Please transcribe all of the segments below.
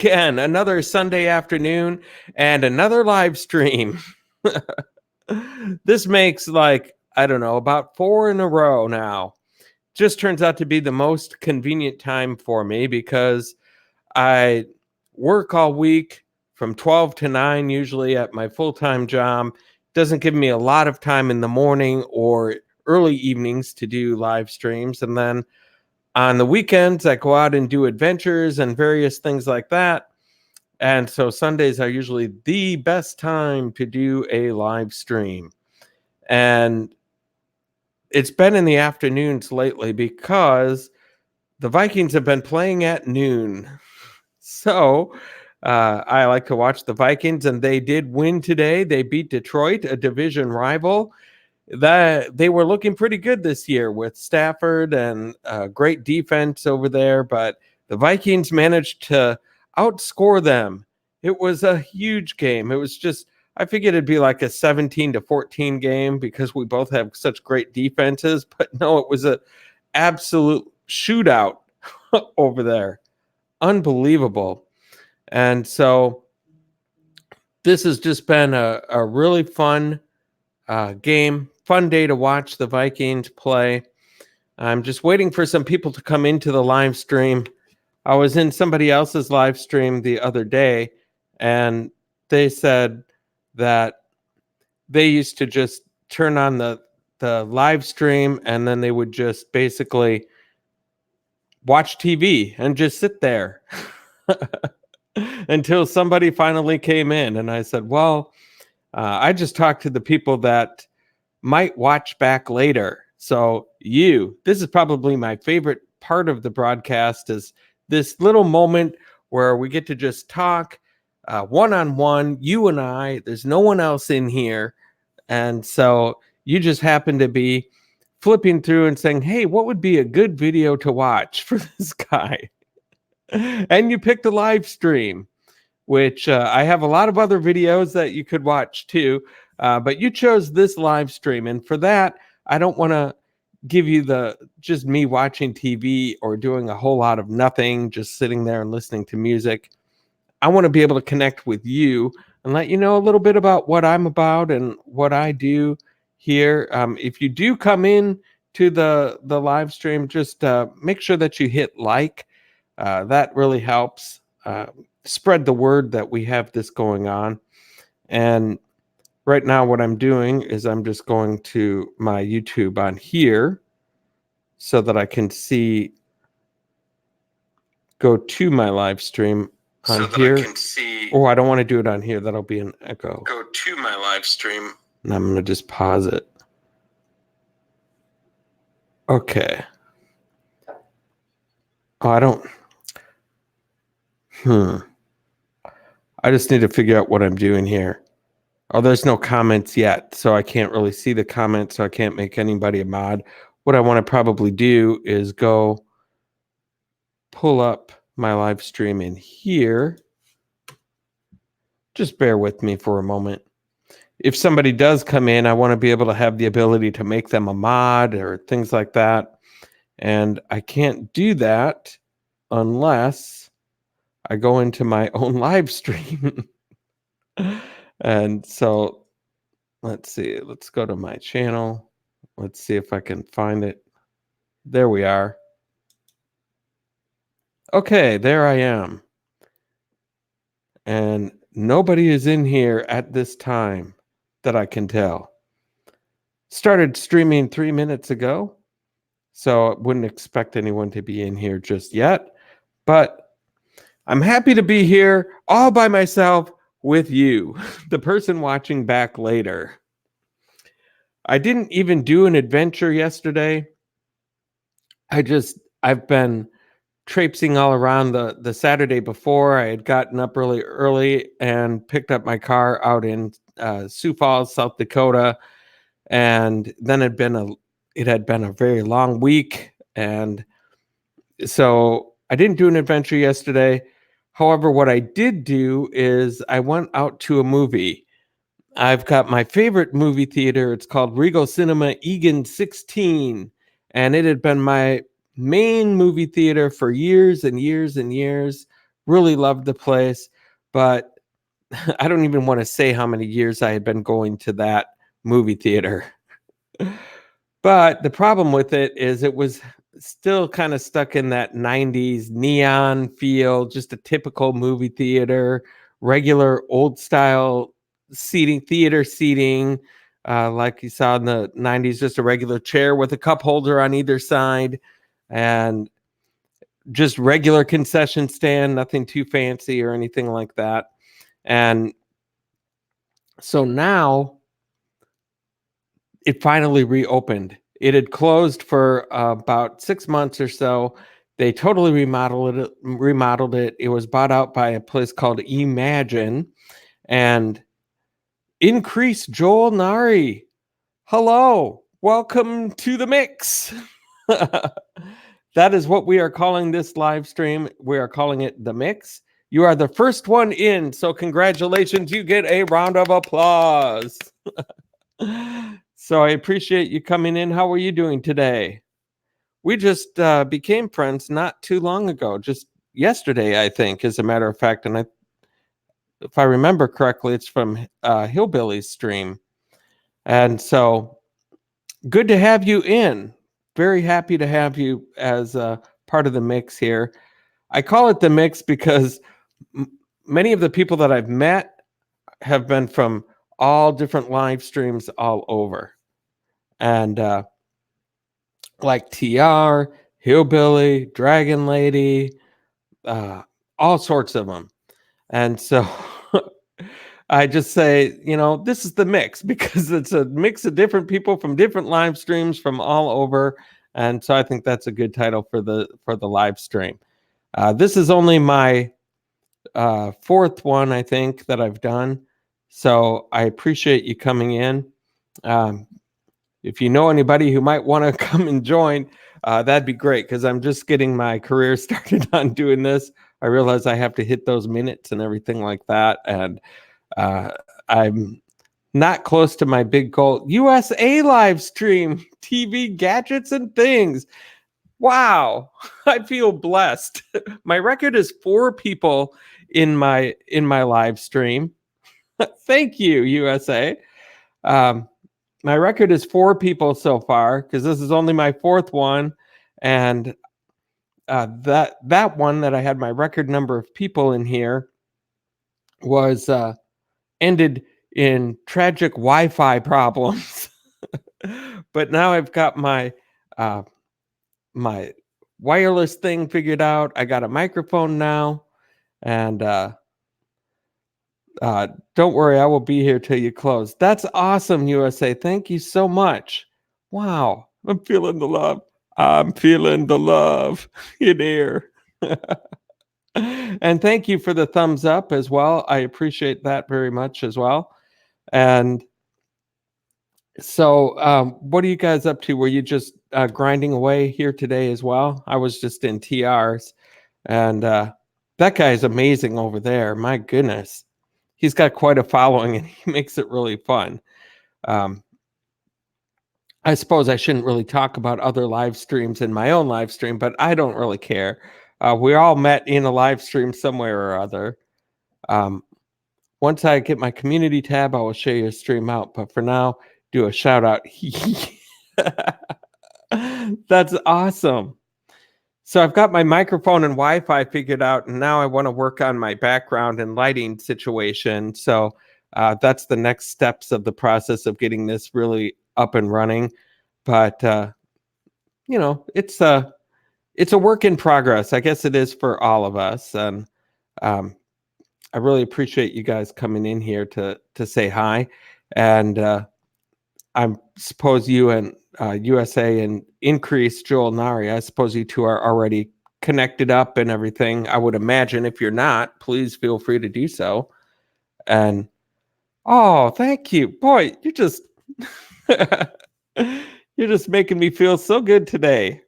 again, another Sunday afternoon and another live stream. This makes I don't know, about 4 in a row now. Just turns out to be the most convenient time for me because I work all week from 12 to 9, usually at my full-time job. Doesn't give me a lot of time in the morning or early evenings to do live streams. And then on the weekends, I go out and do adventures and various things like that. And so Sundays are usually the best time to do a live stream. And it's been in the afternoons lately because the Vikings have been playing at noon. So I like to watch the Vikings, and they did win today. They beat Detroit, a division rival. That they were looking pretty good this year with Stafford and great defense over there, but the Vikings managed to outscore them. It was a huge game. It was just, I figured it'd be like a 17-14 game because we both have such great defenses, but no, it was a absolute shootout over there. Unbelievable. And so this has just been a really fun game. Fun day to watch the Vikings play. I'm just waiting for some people to come into the live stream. I was in somebody else's live stream the other day, and they said that they used to just turn on the live stream, and then they would just basically watch TV and just sit there until somebody finally came in. And I said, well, I just talked to the people that might watch back later. So this is probably my favorite part of the broadcast, is this little moment where we get to just talk one-on-one, you and I. There's no one else in here. And so you just happen to be flipping through and saying, hey, what would be a good video to watch for this guy? And you picked a live stream, which I have a lot of other videos that you could watch too. But you chose this live stream. And for that, I don't want to give you just me watching TV or doing a whole lot of nothing, just sitting there and listening to music. I want to be able to connect with you and let you know a little bit about what I'm about and what I do here. If you do come in to the live stream, just make sure that you hit like. That really helps spread the word that we have this going on. And right now what I'm doing is I'm just going to my YouTube on here so that I can go to my live stream on here. Oh, I don't want to do it on here. That'll be an echo. Go to my live stream. And I'm going to just pause it. Okay. Oh, I just need to figure out what I'm doing here. Oh, there's no comments yet, so I can't really see the comments, so I can't make anybody a mod. What I want to probably do is go pull up my live stream in here. Just bear with me for a moment. If somebody does come in, I want to be able to have the ability to make them a mod or things like that. And I can't do that unless I go into my own live stream. And so let's see. Let's go to my channel. Let's see if I can find it. There we are. Okay, there I am. And nobody is in here at this time that I can tell. Started streaming 3 minutes ago, so I wouldn't expect anyone to be in here just yet. But I'm happy to be here all by myself with you, the person watching back later. I didn't even do an adventure yesterday. I've been traipsing all around the Saturday before. I had gotten up really early and picked up my car out in Sioux Falls, South Dakota. And then it had been a very long week. And so I didn't do an adventure yesterday. However, what I did do is I went out to a movie. I've got my favorite movie theater. It's called Regal Cinema Eagan 16. And it had been my main movie theater for years and years and years. Really loved the place, but I don't even want to say how many years I had been going to that movie theater. But the problem with it is it was still kind of stuck in that 90s neon feel, just a typical movie theater, regular old style seating, theater seating, like you saw in the 90s, just a regular chair with a cup holder on either side, and just regular concession stand, nothing too fancy or anything like that. And so now it finally reopened. It had closed for about 6 months or so. They totally remodeled it. It was bought out by a place called Imagine, and Increase Joel Nari. Hello, welcome to the mix. That is what we are calling this live stream. We are calling it The Mix. You are the first one in, so congratulations. You get a round of applause. So I appreciate you coming in. How are you doing today? We just became friends not too long ago, just yesterday, I think, as a matter of fact. And if I remember correctly, it's from Hillbilly's stream. And so good to have you in. Very happy to have you as part of the mix here. I call it the mix because many of the people that I've met have been from all different live streams all over. And like TR, Hillbilly, Dragon Lady, all sorts of them. And so I just say, this is the mix because it's a mix of different people from different live streams from all over. And so I think that's a good title for the live stream. This is only my fourth one, I think, that I've done. So I appreciate you coming in. If you know anybody who might want to come and join, that'd be great because I'm just getting my career started on doing this. I realize I have to hit those minutes and everything like that. And I'm not close to my big goal. USA live stream, TV gadgets and things. Wow, I feel blessed. My record is 4 people in my live stream. Thank you, USA. My record is 4 people so far because this is only my 4th one, and that one that I had my record number of people in here was ended in tragic Wi-Fi problems. But now I've got my my wireless thing figured out. I got a microphone now, and don't worry, I will be here till you close. That's awesome, USA. Thank you so much. Wow, I'm feeling the love. I'm feeling the love in here. And thank you for the thumbs up as well. I appreciate that very much as well. And so, what are you guys up to? Were you just grinding away here today as well? I was just in TRs, and that guy is amazing over there. My goodness. He's got quite a following and he makes it really fun. I suppose I shouldn't really talk about other live streams in my own live stream, but I don't really care. We all met in a live stream somewhere or other. Once I get my community tab, I will share your stream out. But for now, do a shout out. That's awesome. So I've got my microphone and Wi-Fi figured out, and now I want to work on my background and lighting situation. So that's the next steps of the process of getting this really up and running. But it's a work in progress. I guess it is for all of us, and I really appreciate you guys coming in here to say hi. And I suppose you and USA and Increase Joel Nari, I suppose you two are already connected up and everything. I would imagine. If you're not, please feel free to do so. And oh, thank you. Boy, you're just you're just making me feel so good today.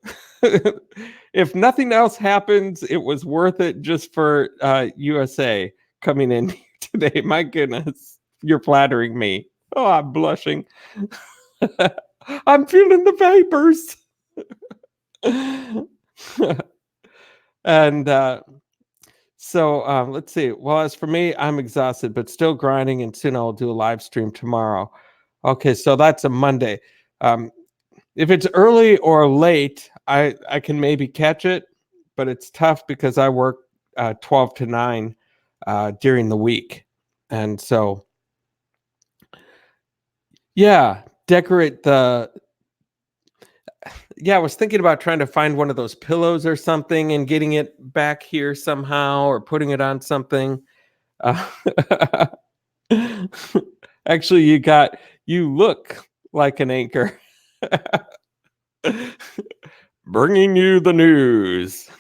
If nothing else happens, it was worth it just for USA coming in today. My goodness, you're flattering me. Oh, I'm blushing. I'm feeling the vapors. And So let's see. Well, as for me, I'm exhausted, but still grinding, and soon I'll do a live stream tomorrow. Okay, so that's a Monday. Um, if it's early or late, I can maybe catch it, but it's tough because I work 12 to 9 during the week. And so, yeah, decorate the. Yeah, I was thinking about trying to find one of those pillows or something and getting it back here somehow or putting it on something. Uh, Actually, you look like an anchor. Bringing you the news.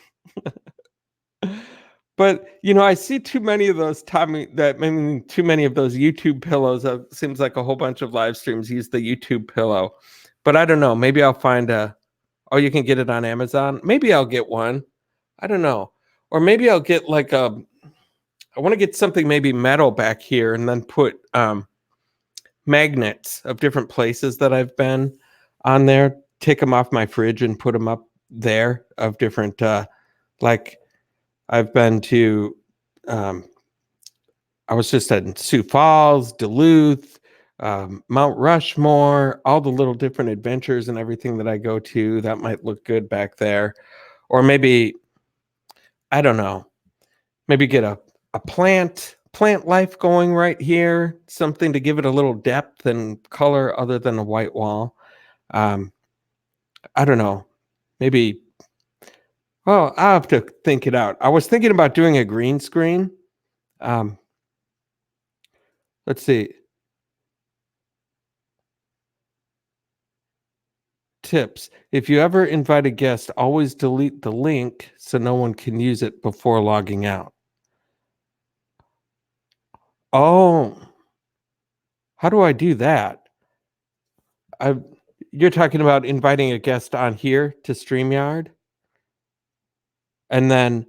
But I see too many of those too many of those YouTube pillows. Seems like a whole bunch of live streams use the YouTube pillow. But I don't know. Maybe I'll find oh, you can get it on Amazon. Maybe I'll get one. I don't know. Or maybe I'll get I want to get something maybe metal back here and then put magnets of different places that I've been on there. Take them off my fridge and put them up there of different like I've been to I was just at Sioux Falls, Duluth, Mount Rushmore, all the little different adventures and everything that I go to. That might look good back there. Or maybe, I don't know, maybe get a plant life going right here, something to give it a little depth and color other than a white wall. I don't know, maybe, well, I'll have to think it out. I was thinking about doing a green screen. Let's see. Tips. If you ever invite a guest, always delete the link so no one can use it before logging out. Oh, how do I do that? You're talking about inviting a guest on here to StreamYard and then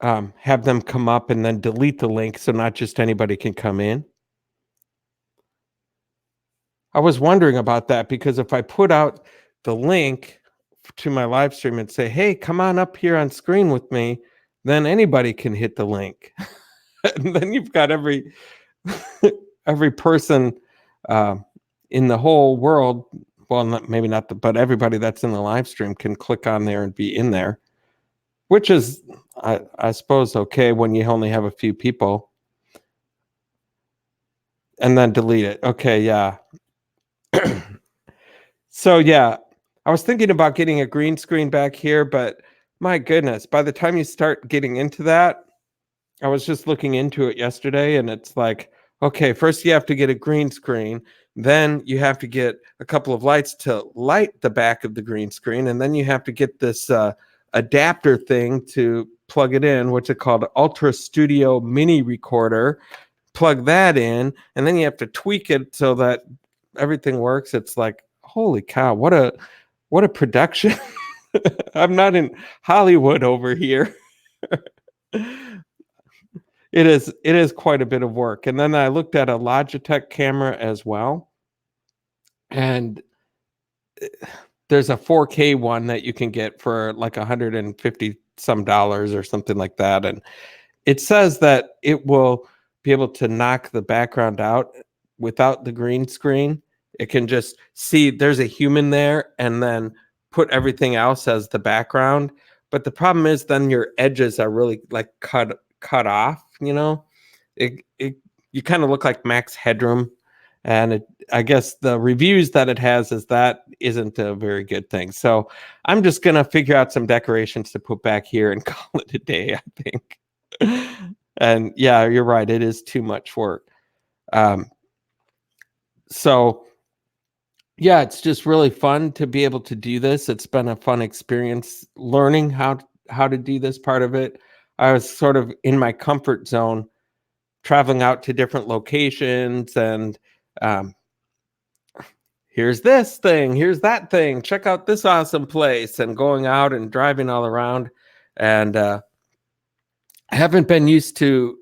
have them come up and then delete the link so not just anybody can come in. I was wondering about that because if I put out the link to my live stream and say, hey, come on up here on screen with me, then anybody can hit the link. And then you've got every person in the whole world, well, maybe not, but everybody that's in the live stream can click on there and be in there, which is, I suppose, okay when you only have a few people. And then delete it. Okay, yeah. So, yeah, I was thinking about getting a green screen back here, but my goodness, by the time you start getting into that, I was just looking into it yesterday, and it's like, okay, first you have to get a green screen, then you have to get a couple of lights to light the back of the green screen, and then you have to get this adapter thing to plug it in, which is called Ultra Studio Mini Recorder. Plug that in, and then you have to tweak it so that everything works. It's like, holy cow, what a production. I'm not in Hollywood over here. It is quite a bit of work. And then I looked at a Logitech camera as well. And there's a 4K one that you can get for like 150 some dollars or something like that. And it says that it will be able to knock the background out without the green screen. It can just see there's a human there and then put everything else as the background. But the problem is then your edges are really like cut off, you kind of look like Max Headroom. And I guess the reviews that it has is that isn't a very good thing. So I'm just going to figure out some decorations to put back here and call it a day, I think. And yeah, you're right. It is too much work. So yeah, it's just really fun to be able to do this. It's been a fun experience learning how to do this part of it. I was sort of in my comfort zone, traveling out to different locations and here's this thing, here's that thing, check out this awesome place, and going out and driving all around. And I haven't been used to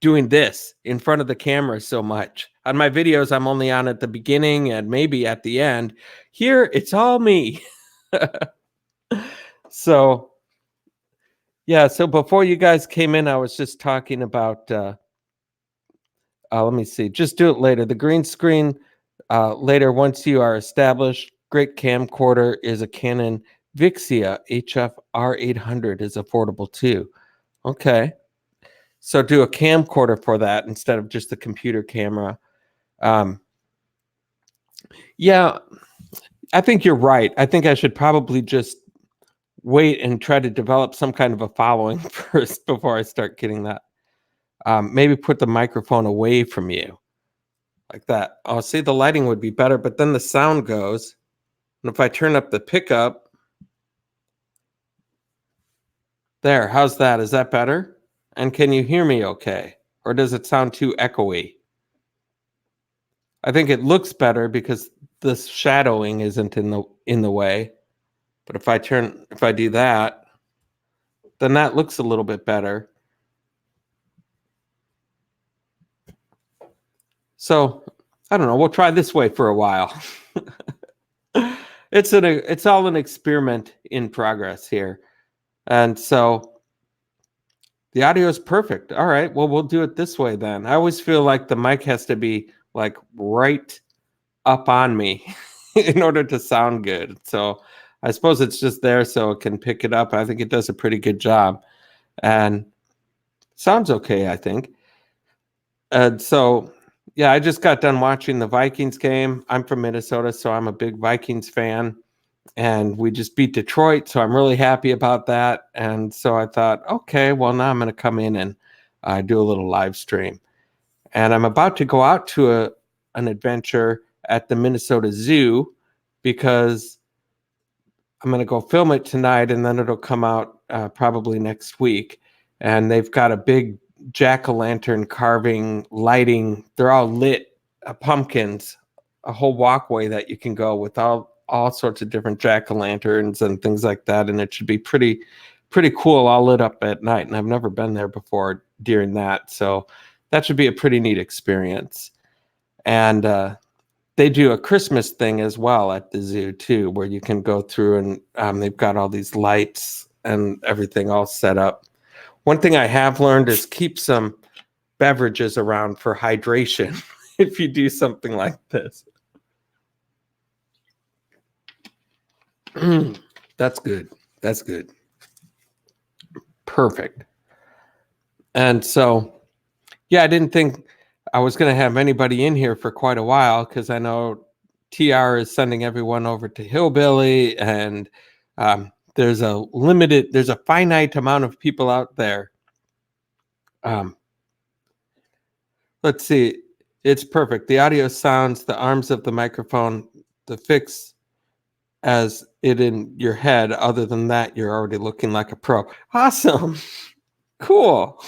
doing this in front of the camera so much. On my videos, I'm only on at the beginning and maybe at the end. Here, it's all me. So Yeah, so before you guys came in, I was just talking about let me see. Just do it later. The green screen later, once you are established. Great camcorder is a Canon Vixia HF R800 is affordable too. Okay. So do a camcorder for that instead of just the computer camera. Um, yeah, I think you're right. I think I should probably just wait and try to develop some kind of a following first before I start getting that. Maybe put the microphone away from you like that. Oh, see, the lighting would be better, but then the sound goes. And if I turn up the pickup, there, how's that? Is that better? And can you hear me okay? Or does it sound too echoey? I think it looks better because the shadowing isn't in the way. But if I do that, then that looks a little bit better. So I don't know. We'll try this way for a while. It's all an experiment in progress here. And so the audio is perfect. All right. Well, we'll do it this way then. I always feel like the mic has to be like right up on me in order to sound good. So I suppose it's just there so it can pick it up. I think it does a pretty good job and sounds okay, I think. And so, yeah, I just got done watching the Vikings game. I'm from Minnesota, so I'm a big Vikings fan. And we just beat Detroit, so I'm really happy about that. And so I thought, okay, well, now I'm going to come in and do a little live stream. And I'm about to go out to an adventure at the Minnesota Zoo because I'm going to go film it tonight, and then it'll come out probably next week. And they've got a big jack-o'-lantern carving, lighting. They're all lit pumpkins, a whole walkway that you can go with all sorts of different jack-o'-lanterns and things like that. And it should be pretty cool, all lit up at night. And I've never been there before during that. So that should be a pretty neat experience. And they do a Christmas thing as well at the zoo too, where you can go through and they've got all these lights and everything all set up. One thing I have learned is keep some beverages around for hydration if you do something like this. That's good. That's good. Perfect. And so, yeah, I didn't think I was going to have anybody in here for quite a while because I know TR is sending everyone over to Hillbilly, and there's a finite amount of people out there. Let's see. It's perfect. The audio sounds, the arms of the microphone, the fix as it in your head. Other than that, you're already looking like a pro. Awesome. Cool.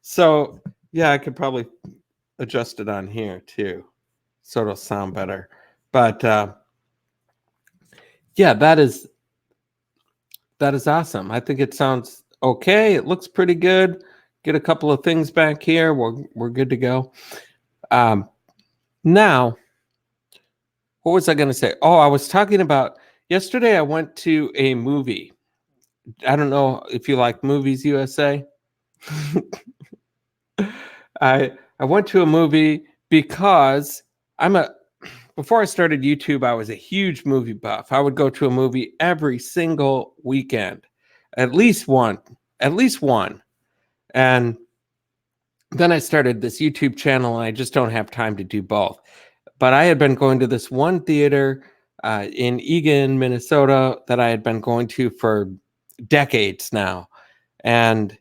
So, yeah, I could probably adjust it on here too, so it'll sound better. But yeah, that is awesome. I think it sounds okay. It looks pretty good. Get a couple of things back here. We're good to go. Now, what was I going to say? Oh, I was talking about yesterday. I went to a movie. I don't know if you like Movies USA. I went to a movie because before I started YouTube, I was a huge movie buff. I would go to a movie every single weekend, at least one. And then I started this YouTube channel, and I just don't have time to do both. But I had been going to this one theater in Eagan, Minnesota, that I had been going to for decades now. And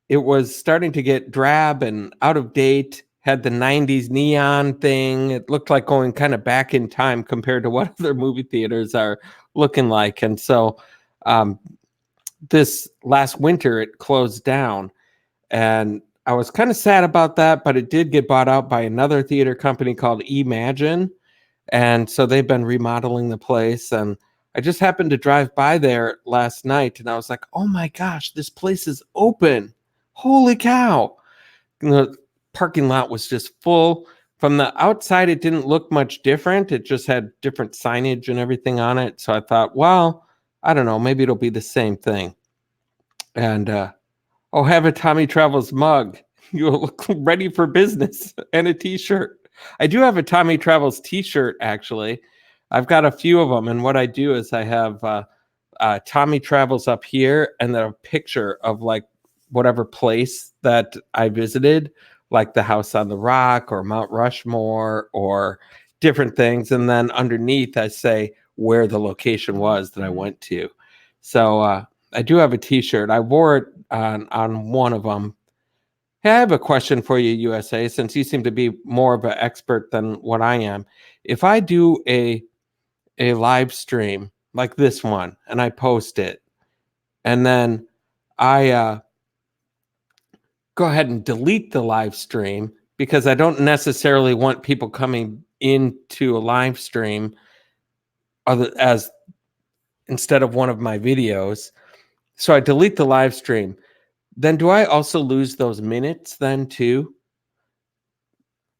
it was starting to get drab and out of date, had the 90s neon thing. It looked like going kind of back in time compared to what other movie theaters are looking like. And so this last winter, it closed down. And I was kind of sad about that, but it did get bought out by another theater company called Imagine. And so they've been remodeling the place. And I just happened to drive by there last night, and I was like, oh my gosh, this place is open. Holy cow. The parking lot was just full. From the outside, it didn't look much different. It just had different signage and everything on it. So I thought, well, I don't know, maybe it'll be the same thing. And oh, have a Tommy Travels mug. You'll look ready for business, and a t-shirt. I do have a Tommy Travels t-shirt, actually. I've got a few of them, and what I do is I have Tommy Travels up here, and then a picture of like whatever place that I visited, like the House on the Rock or Mount Rushmore or different things. And then underneath, I say where the location was that I went to. So I do have a t-shirt. I wore it on one of them. Hey, I have a question for you, USA, since you seem to be more of an expert than what I am. If I do a live stream like this one and I post it, and then I go ahead and delete the live stream because I don't necessarily want people coming into a live stream as instead of one of my videos. So I delete the live stream. Then do I also lose those minutes then too?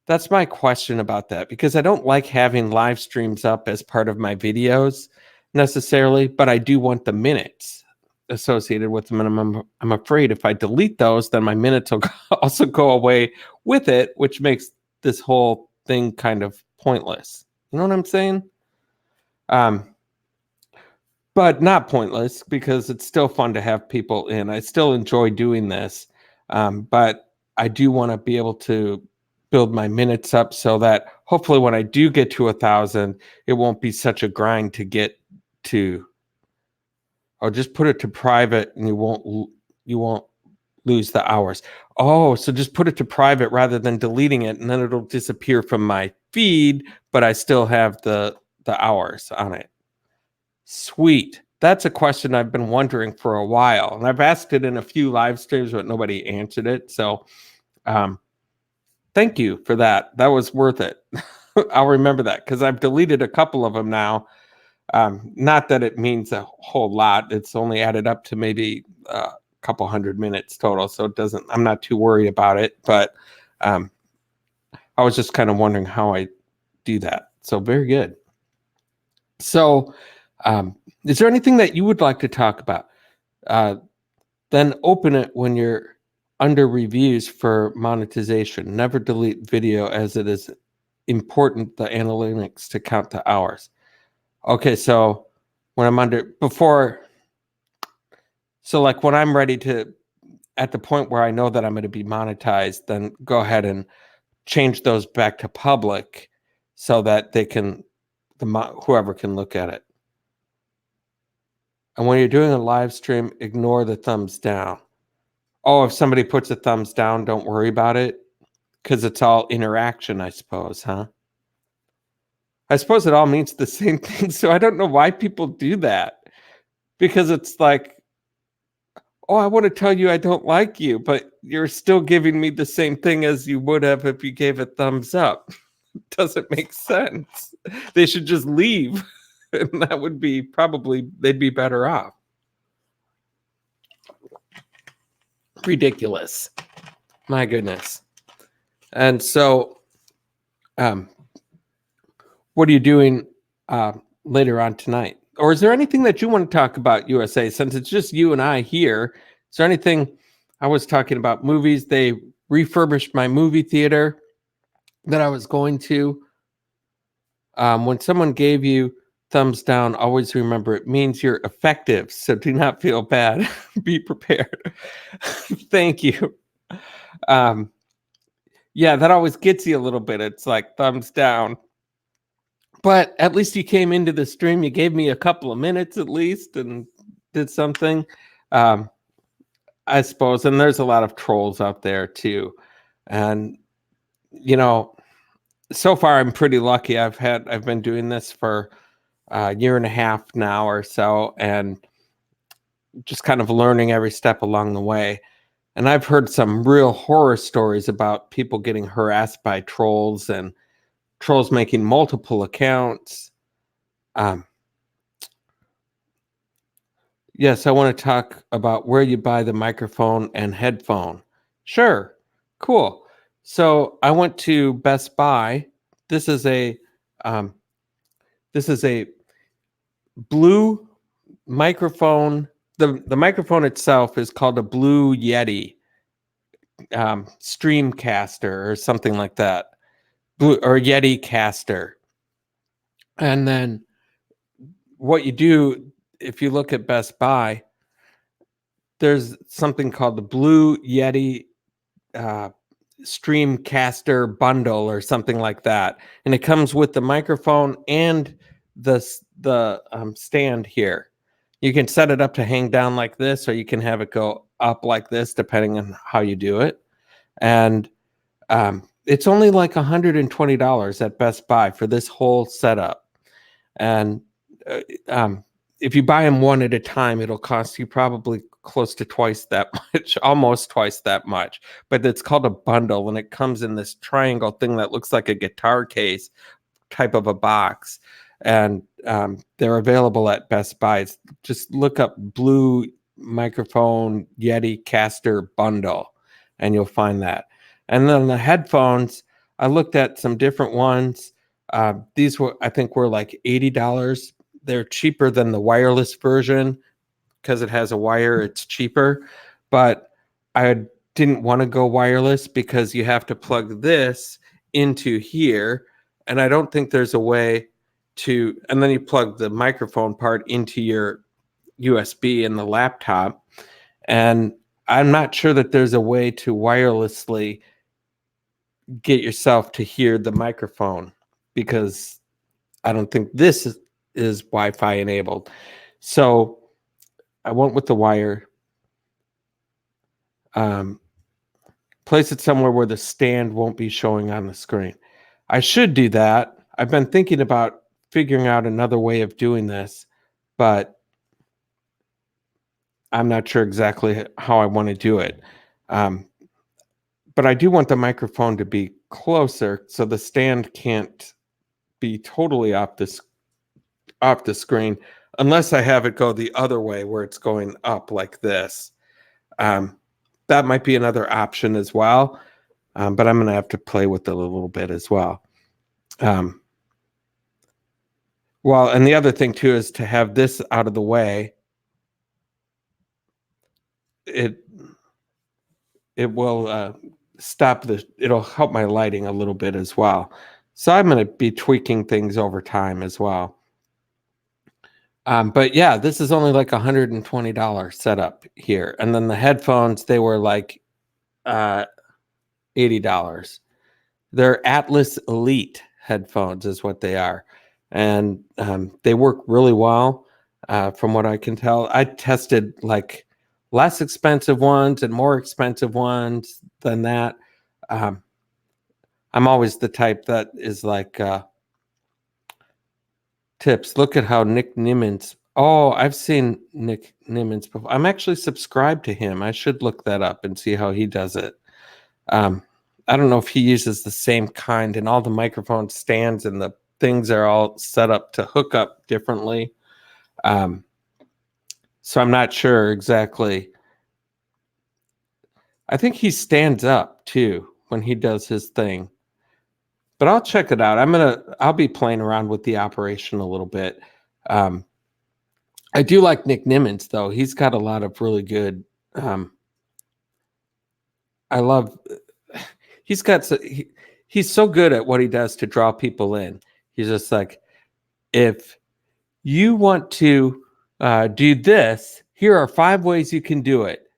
That's my question about that, because I don't like having live streams up as part of my videos necessarily, but I do want the minutes associated with them. And I'm afraid if I delete those, then my minutes will also go away with it, which makes this whole thing kind of pointless. You know what I'm saying? But not pointless, because it's still fun to have people in. I still enjoy doing this, but I do want to be able to build my minutes up so that hopefully when I do get to 1,000, it won't be such a grind to get to. I'll just put it to private, and you won't lose the hours. Oh, so just put it to private rather than deleting it, and then it'll disappear from my feed, but I still have the hours on it. Sweet. That's a question I've been wondering for a while, and I've asked it in a few live streams, but nobody answered it. So thank you for that. That was worth it. I'll remember that, because I've deleted a couple of them now. Not that it means a whole lot. It's only added up to maybe a couple 100 minutes total. So it doesn't, I'm not too worried about it, but I was just kind of wondering how I do that. So very good. So is there anything that you would like to talk about? Then open it when you're under reviews for monetization. Never delete video, as it is important the analytics to count the hours. Okay, so when I'm so like when I'm ready to, at the point where I know that I'm going to be monetized, then go ahead and change those back to public so that they can, whoever can look at it. And when you're doing a live stream, ignore the thumbs down. Oh, if somebody puts a thumbs down, don't worry about it, because it's all interaction, I suppose, huh? I suppose it all means the same thing. So I don't know why people do that, because it's like, oh, I want to tell you I don't like you, but you're still giving me the same thing as you would have if you gave a thumbs up. Doesn't make sense. They should just leave. And that would be probably, they'd be better off. Ridiculous. My goodness. And so, what are you doing later on tonight? Or is there anything that you want to talk about, USA, since it's just you and I here? Is there anything? I was talking about movies. They refurbished my movie theater that I was going to. When someone gave you thumbs down, always remember it means you're effective. So do not feel bad. Be prepared. Thank you. Yeah, that always gets you a little bit. It's like thumbs down. But at least you came into the stream. You gave me a couple of minutes at least and did something, I suppose. And there's a lot of trolls out there too. And, you know, so far I'm pretty lucky. I've been doing this for a year and a half now or so, and just kind of learning every step along the way. And I've heard some real horror stories about people getting harassed by trolls and trolls making multiple accounts. Yes, I want to talk about where you buy the microphone and headphone. Sure. Cool. So I went to Best Buy. This is a blue microphone the microphone itself is called a Blue Yeti Streamcaster or something like that, or Yeti Caster. And then what you do, if you look at Best Buy, there's something called the Blue Yeti Streamcaster bundle or something like that, and it comes with the microphone and the stand here. You can set it up to hang down like this, or you can have it go up like this, depending on how you do it. And it's only like $120 at Best Buy for this whole setup. And if you buy them one at a time, it'll cost you probably close to twice that much, almost twice that much. But it's called a bundle, and it comes in this triangle thing that looks like a guitar case type of a box. And they're available at Best Buy. Just look up Blue Microphone Yeti Caster Bundle, and you'll find that. And then the headphones, I looked at some different ones. These were, I think, were like $80. They're cheaper than the wireless version because it has a wire. It's cheaper, but I didn't want to go wireless because you have to plug this into here, and I don't think there's a way to. And then you plug the microphone part into your USB in the laptop, and I'm not sure that there's a way to wirelessly get yourself to hear the microphone, because I don't think this is Wi-Fi enabled. So I went with the wire. Place it somewhere where the stand won't be showing on the screen. I should do that. I've been thinking about figuring out another way of doing this, but I'm not sure exactly how I want to do it. But I do want the microphone to be closer so the stand can't be totally off the screen unless I have it go the other way where it's going up like this. That might be another option as well, but I'm going to have to play with it a little bit as well. Well, and the other thing too is to have this out of the way. It will it'll help my lighting a little bit as well. So I'm going to be tweaking things over time as well. But yeah, this is only like $120 setup here. And then the headphones, they were like $80. They're Atlas Elite headphones is what they are. And they work really well from what I can tell. I tested like less expensive ones and more expensive ones than that. I'm always the type that is like tips. Look at how Nick Nimmons. Oh, I've seen Nick Nimmons before. I'm actually subscribed to him. I should look that up and see how he does it. I don't know if he uses the same kind, and all the microphone stands and the things are all set up to hook up differently. So I'm not sure exactly. I think he stands up too when he does his thing. But I'll check it out. I'll be playing around with the operation a little bit. I do like Nick Nimmons though. He's got a lot of really good. He's so good at what he does to draw people in. He's just like, if you want to do this, here are 5 ways you can do it,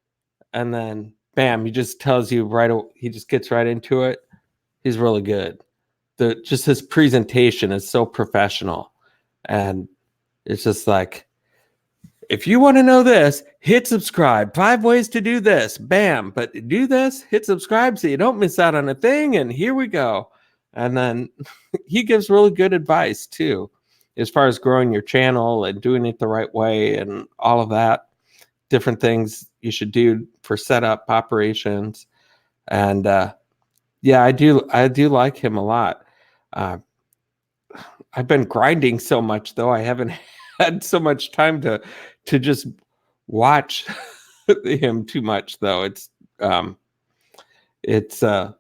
and then bam, he just tells you he just gets right into it. He's really good. Just his presentation is so professional, and it's just like, if you want to know this, hit subscribe. 5 ways to do this. Bam. But do this, hit subscribe so you don't miss out on a thing. And here we go. And then he gives really good advice too, as far as growing your channel and doing it the right way and all of that. Different things you should do for setup operations. And yeah, I do like him a lot. I've been grinding so much though. I haven't had so much time to just watch him too much though. It's a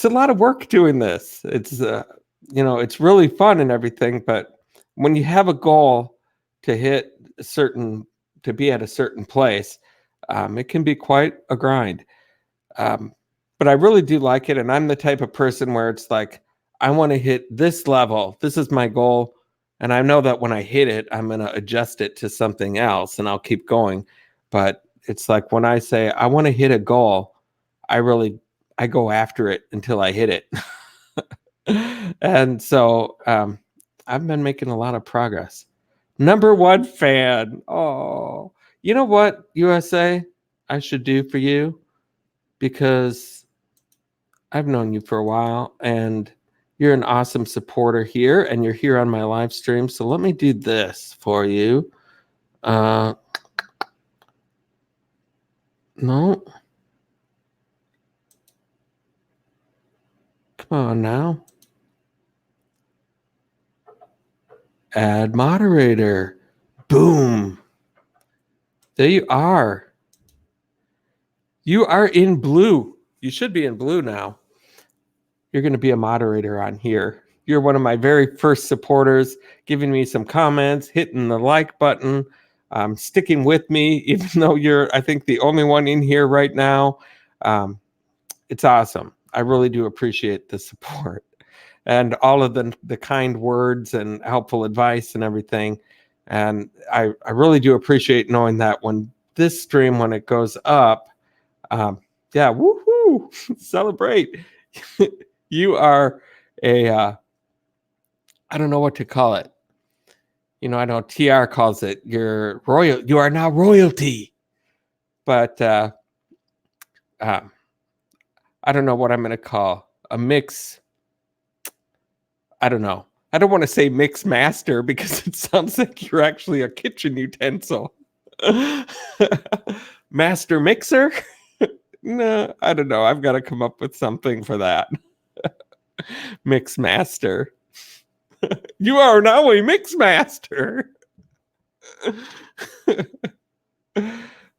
lot of work doing this. It's it's really fun and everything, but when you have a goal to hit a certain to be at a certain place, it can be quite a grind. But I really do like it, and I'm the type of person where it's like, I want to hit this level. This is my goal, and I know that when I hit it, I'm going to adjust it to something else, and I'll keep going. But it's like when I say I want to hit a goal, I go after it until I hit it. And so I've been making a lot of progress. Number one fan. Oh, you know what, USA, I should do for you? Because I've known you for a while and you're an awesome supporter here and you're here on my live stream. So let me do this for you. No. Come on now. Add moderator. Boom. There you are. You are in blue. You should be in blue now. You're going to be a moderator on here. You're one of my very first supporters, giving me some comments, hitting the like button, sticking with me, even though you're, I think, the only one in here right now. It's awesome. I really do appreciate the support and all of the kind words and helpful advice and everything. And I really do appreciate knowing that when this stream, when it goes up, yeah, woohoo, celebrate. You are a, I don't know what to call it. You know, I know TR calls it your royal. You are now royalty. But I don't know what I'm going to call a mix. I don't know. I don't want to say mix master because it sounds like you're actually a kitchen utensil. Master mixer? No, I don't know. I've got to come up with something for that. Mix master. You are now a mix master.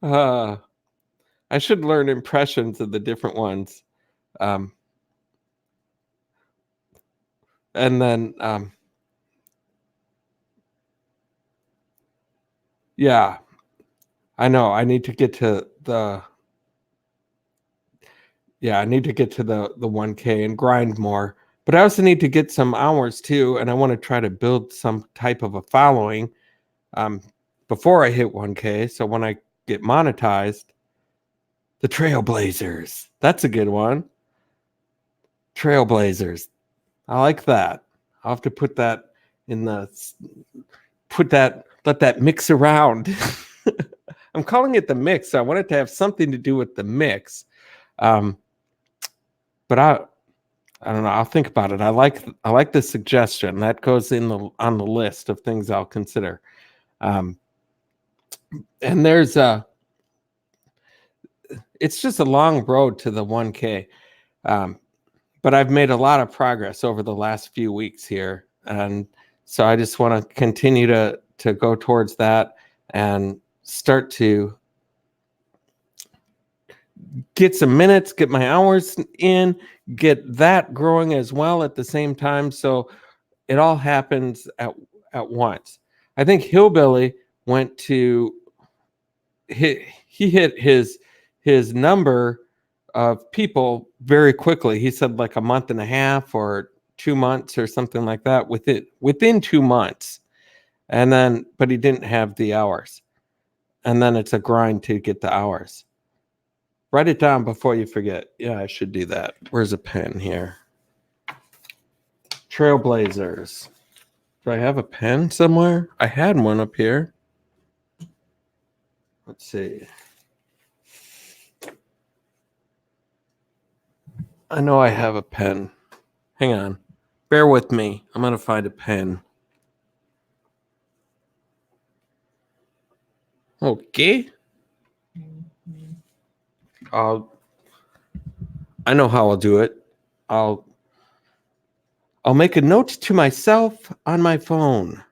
I should learn impressions of the different ones. And then, yeah, I know. I need to get to the, I need to get to the 1K and grind more. But I also need to get some hours too, and I want to try to build some type of a following before I hit 1K. So when I get monetized, the Trailblazers. That's a good one. Trailblazers. I like that. I'll have to put that in the, let that mix around. I'm calling it the mix. So I want it to have something to do with the mix. But I don't know. I'll think about it. I like the suggestion that goes on the list of things I'll consider. And there's it's just a long road to the 1K. But I've made a lot of progress over the last few weeks here. And so I just want to continue to go towards that and start to get some minutes, get my hours in, get that growing as well at the same time. So it all happens at once. I think Hillbilly went to he hit his number of people very quickly. He said like a month and a half or 2 months or something like that within 2 months. And then but he didn't have the hours. And then it's a grind to get the hours. Write it down before you forget. Yeah, I should do that. Where's a pen here? Trailblazers. Do I have a pen somewhere? I had one up here. Let's see. I know I have a pen. Hang on. Bear with me. I'm going to find a pen. Okay. I know how I'll do it. I'll make a note to myself on my phone.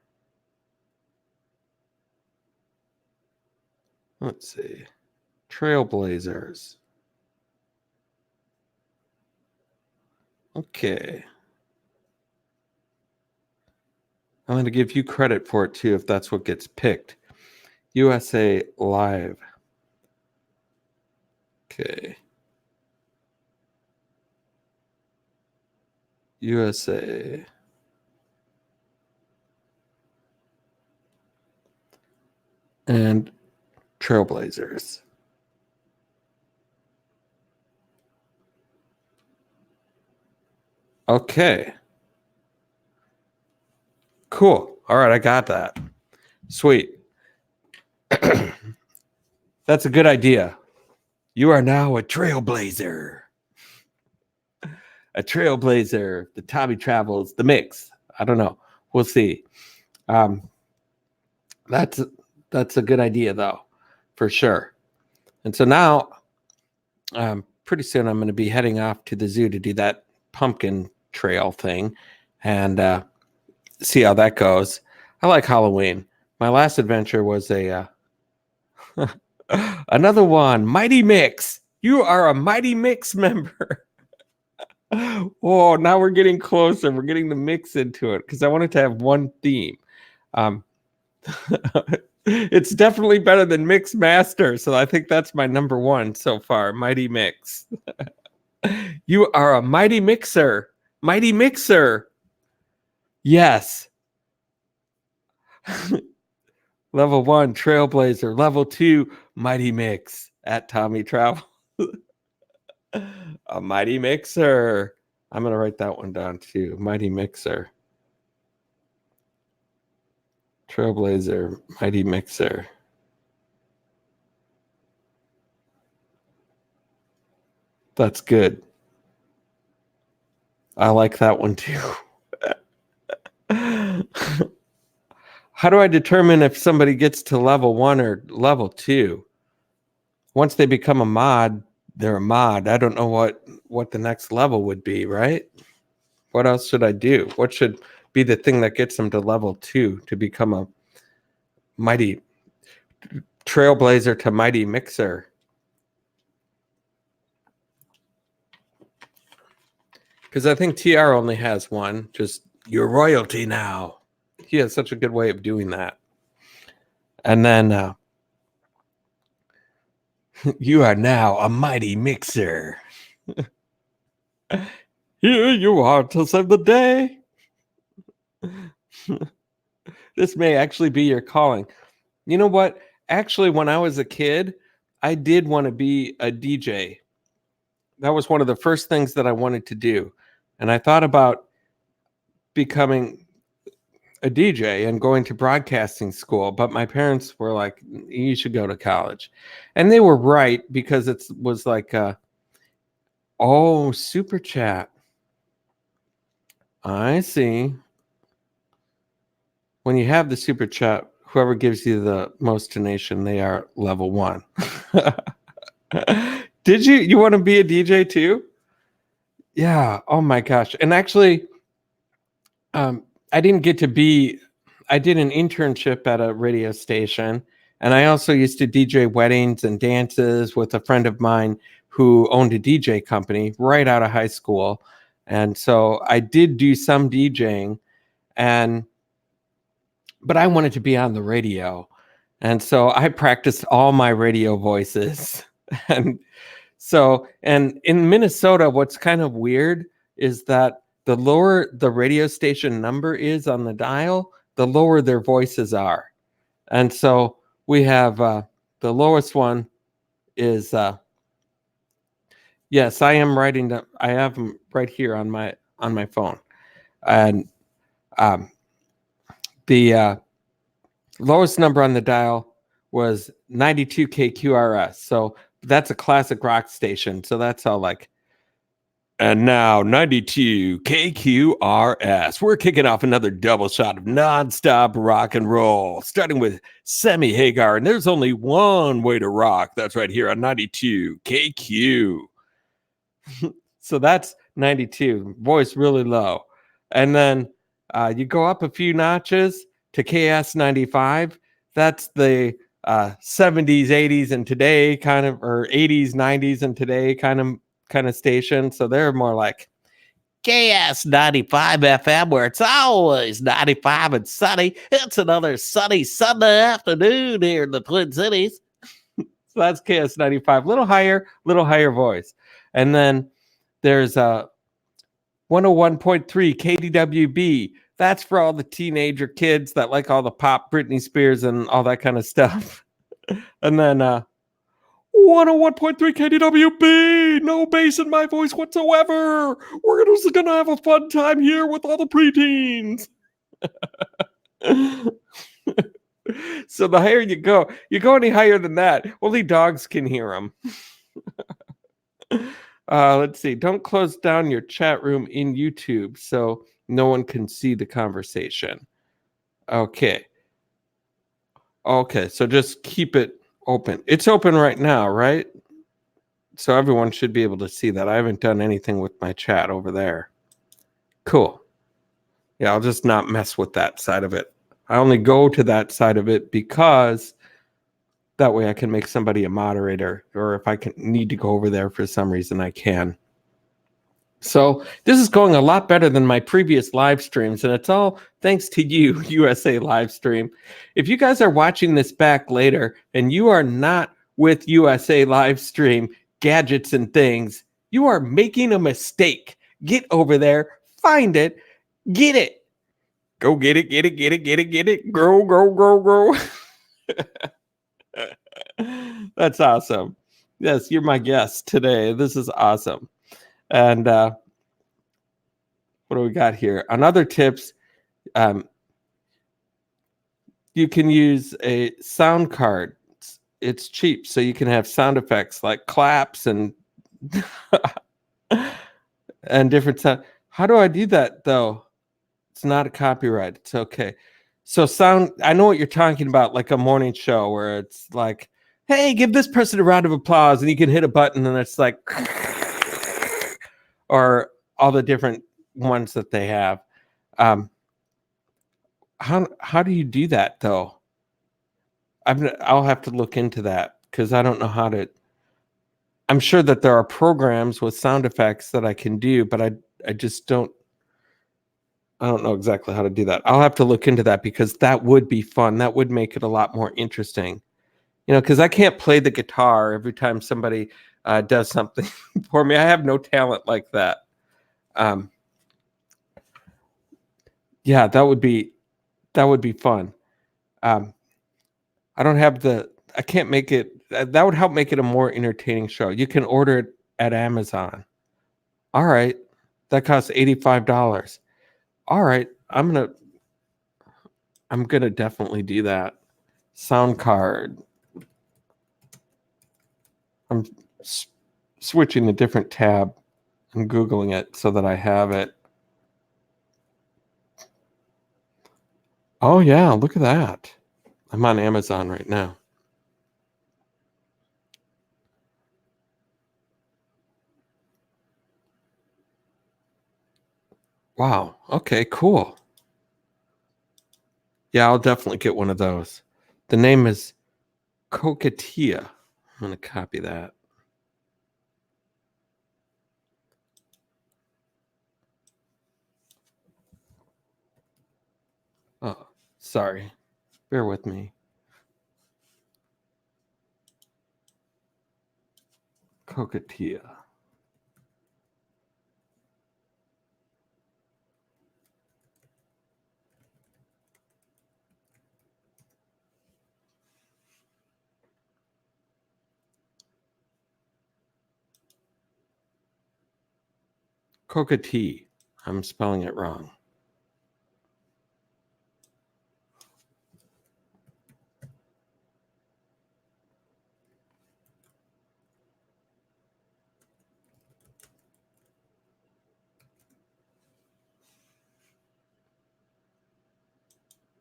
Let's see. Trailblazers. Okay. I'm going to give you credit for it too if that's what gets picked. USA Live. Okay. USA. And Trailblazers. Okay. Cool. All right, I got that. Sweet. That's a good idea. You are now a trailblazer. A trailblazer. The Tommy Travels, the mix. I don't know. We'll see. That's a good idea though, for sure. And so now, pretty soon I'm going to be heading off to the zoo to do that pumpkin trail thing, and see how that goes. I like Halloween. My last adventure was a another one, Mighty Mix. You are a Mighty Mix member. Oh, now we're getting closer. We're getting the mix into it because I wanted to have one theme. It's definitely better than Mix Master, so I think that's my number one so far. Mighty Mix. You are a mighty mixer. Mighty Mixer. Yes. Level 1, Trailblazer. Level 2, Mighty Mix at Tommy Travel. A Mighty Mixer. I'm going to write that one down too. Mighty Mixer. Trailblazer, Mighty Mixer. That's good. I like that one too. How do I determine if somebody gets to level 1 or level 2? Once they become a mod, they're a mod. I don't know what the next level would be, right? What else should I do? What should be the thing that gets them to level 2 to become a mighty trailblazer to Mighty Mixer? Because I think TR only has one. Just your royalty now. He has such a good way of doing that. And then you are now a Mighty Mixer. Here you are to save the day. This may actually be your calling. You know what? Actually, when I was a kid, I did want to be a DJ. That was one of the first things that I wanted to do. And I thought about becoming a DJ and going to broadcasting school, but my parents were like, you should go to college. And they were right, because it was like, oh, super chat. I see. When you have the super chat, whoever gives you the most donation, they are level 1. Did you want to be a DJ too? Yeah. Oh my gosh. And actually, I didn't get to be, I did an internship at a radio station, and I also used to DJ weddings and dances with a friend of mine who owned a DJ company right out of high school. And so I did do some DJing, but I wanted to be on the radio. And so I practiced all my radio voices. And in Minnesota, what's kind of weird is that the lower the radio station number is on the dial, the lower their voices are. And so we have the lowest one is, yes, I am writing them. I have them right here on my phone. And the lowest number on the dial was 92 KQRS. So that's a classic rock station. So that's all like, and now 92 KQRS. We're kicking off another double shot of nonstop rock and roll, starting with Sammy Hagar. And there's only one way to rock. That's right here on 92 KQ. So that's 92. Voice really low. And then you go up a few notches to KS95. That's the 70s, 80s, and today kind of, or 80s, 90s, and today kind of station. So they're more like KS 95 FM, where it's always 95 and sunny. It's another sunny Sunday afternoon here in the Twin Cities. So that's KS95. Little higher voice. And then there's 101.3 KDWB. That's for all the teenager kids that like all the pop, Britney Spears, and all that kind of stuff. And then 101.3 KDWB. No bass in my voice whatsoever. We're just gonna have a fun time here with all the preteens. So the higher you go any higher than that, only dogs can hear them. Let's see. Don't close down your chat room in YouTube so no one can see the conversation. Okay. So just keep it open. It's open right now, right? So everyone should be able to see that. I haven't done anything with my chat over there. Cool. Yeah, I'll just not mess with that side of it. I only go to that side of it because that way I can make somebody a moderator, or if I need to go over there for some reason, I can. So this is going a lot better than my previous live streams, and it's all thanks to you, USA Livestream. If you guys are watching this back later and you are not with USA Livestream gadgets and things, you are making a mistake. Get over there, find it, get it. Go get it, get it, get it, get it, get it. Grow, grow, grow, grow. That's awesome. Yes, you're my guest today. This is awesome. And what do we got here? On other tips, you can use a sound card. It's cheap, so you can have sound effects like claps and and different sound. How do I do that though? It's not a copyright. It's okay. So sound, I know what you're talking about, like a morning show where it's like, hey, give this person a round of applause, and you can hit a button and it's like, or all the different ones that they have. How do you do that though? I'll have to look into that because I don't know how to. I'm sure that there are programs with sound effects that I can do, but I just don't. I don't know exactly how to do that. I'll have to look into that because that would be fun. That would make it a lot more interesting. You know, because I can't play the guitar every time somebody does something for me. I have no talent like that. Yeah, that would be fun. I don't have I can't make it. That would help make it a more entertaining show. You can order it at Amazon. All right. That costs $85. All right. I'm gonna definitely do that. Sound card. I'm switching a different tab. I'm Googling it so that I have it. Oh yeah, look at that. I'm on Amazon right now. Wow. Okay, cool. Yeah, I'll definitely get one of those. The name is Coquetilla. I'm going to copy that. Oh, sorry. Bear with me. Coquetilla. Coquetilla. I'm spelling it wrong.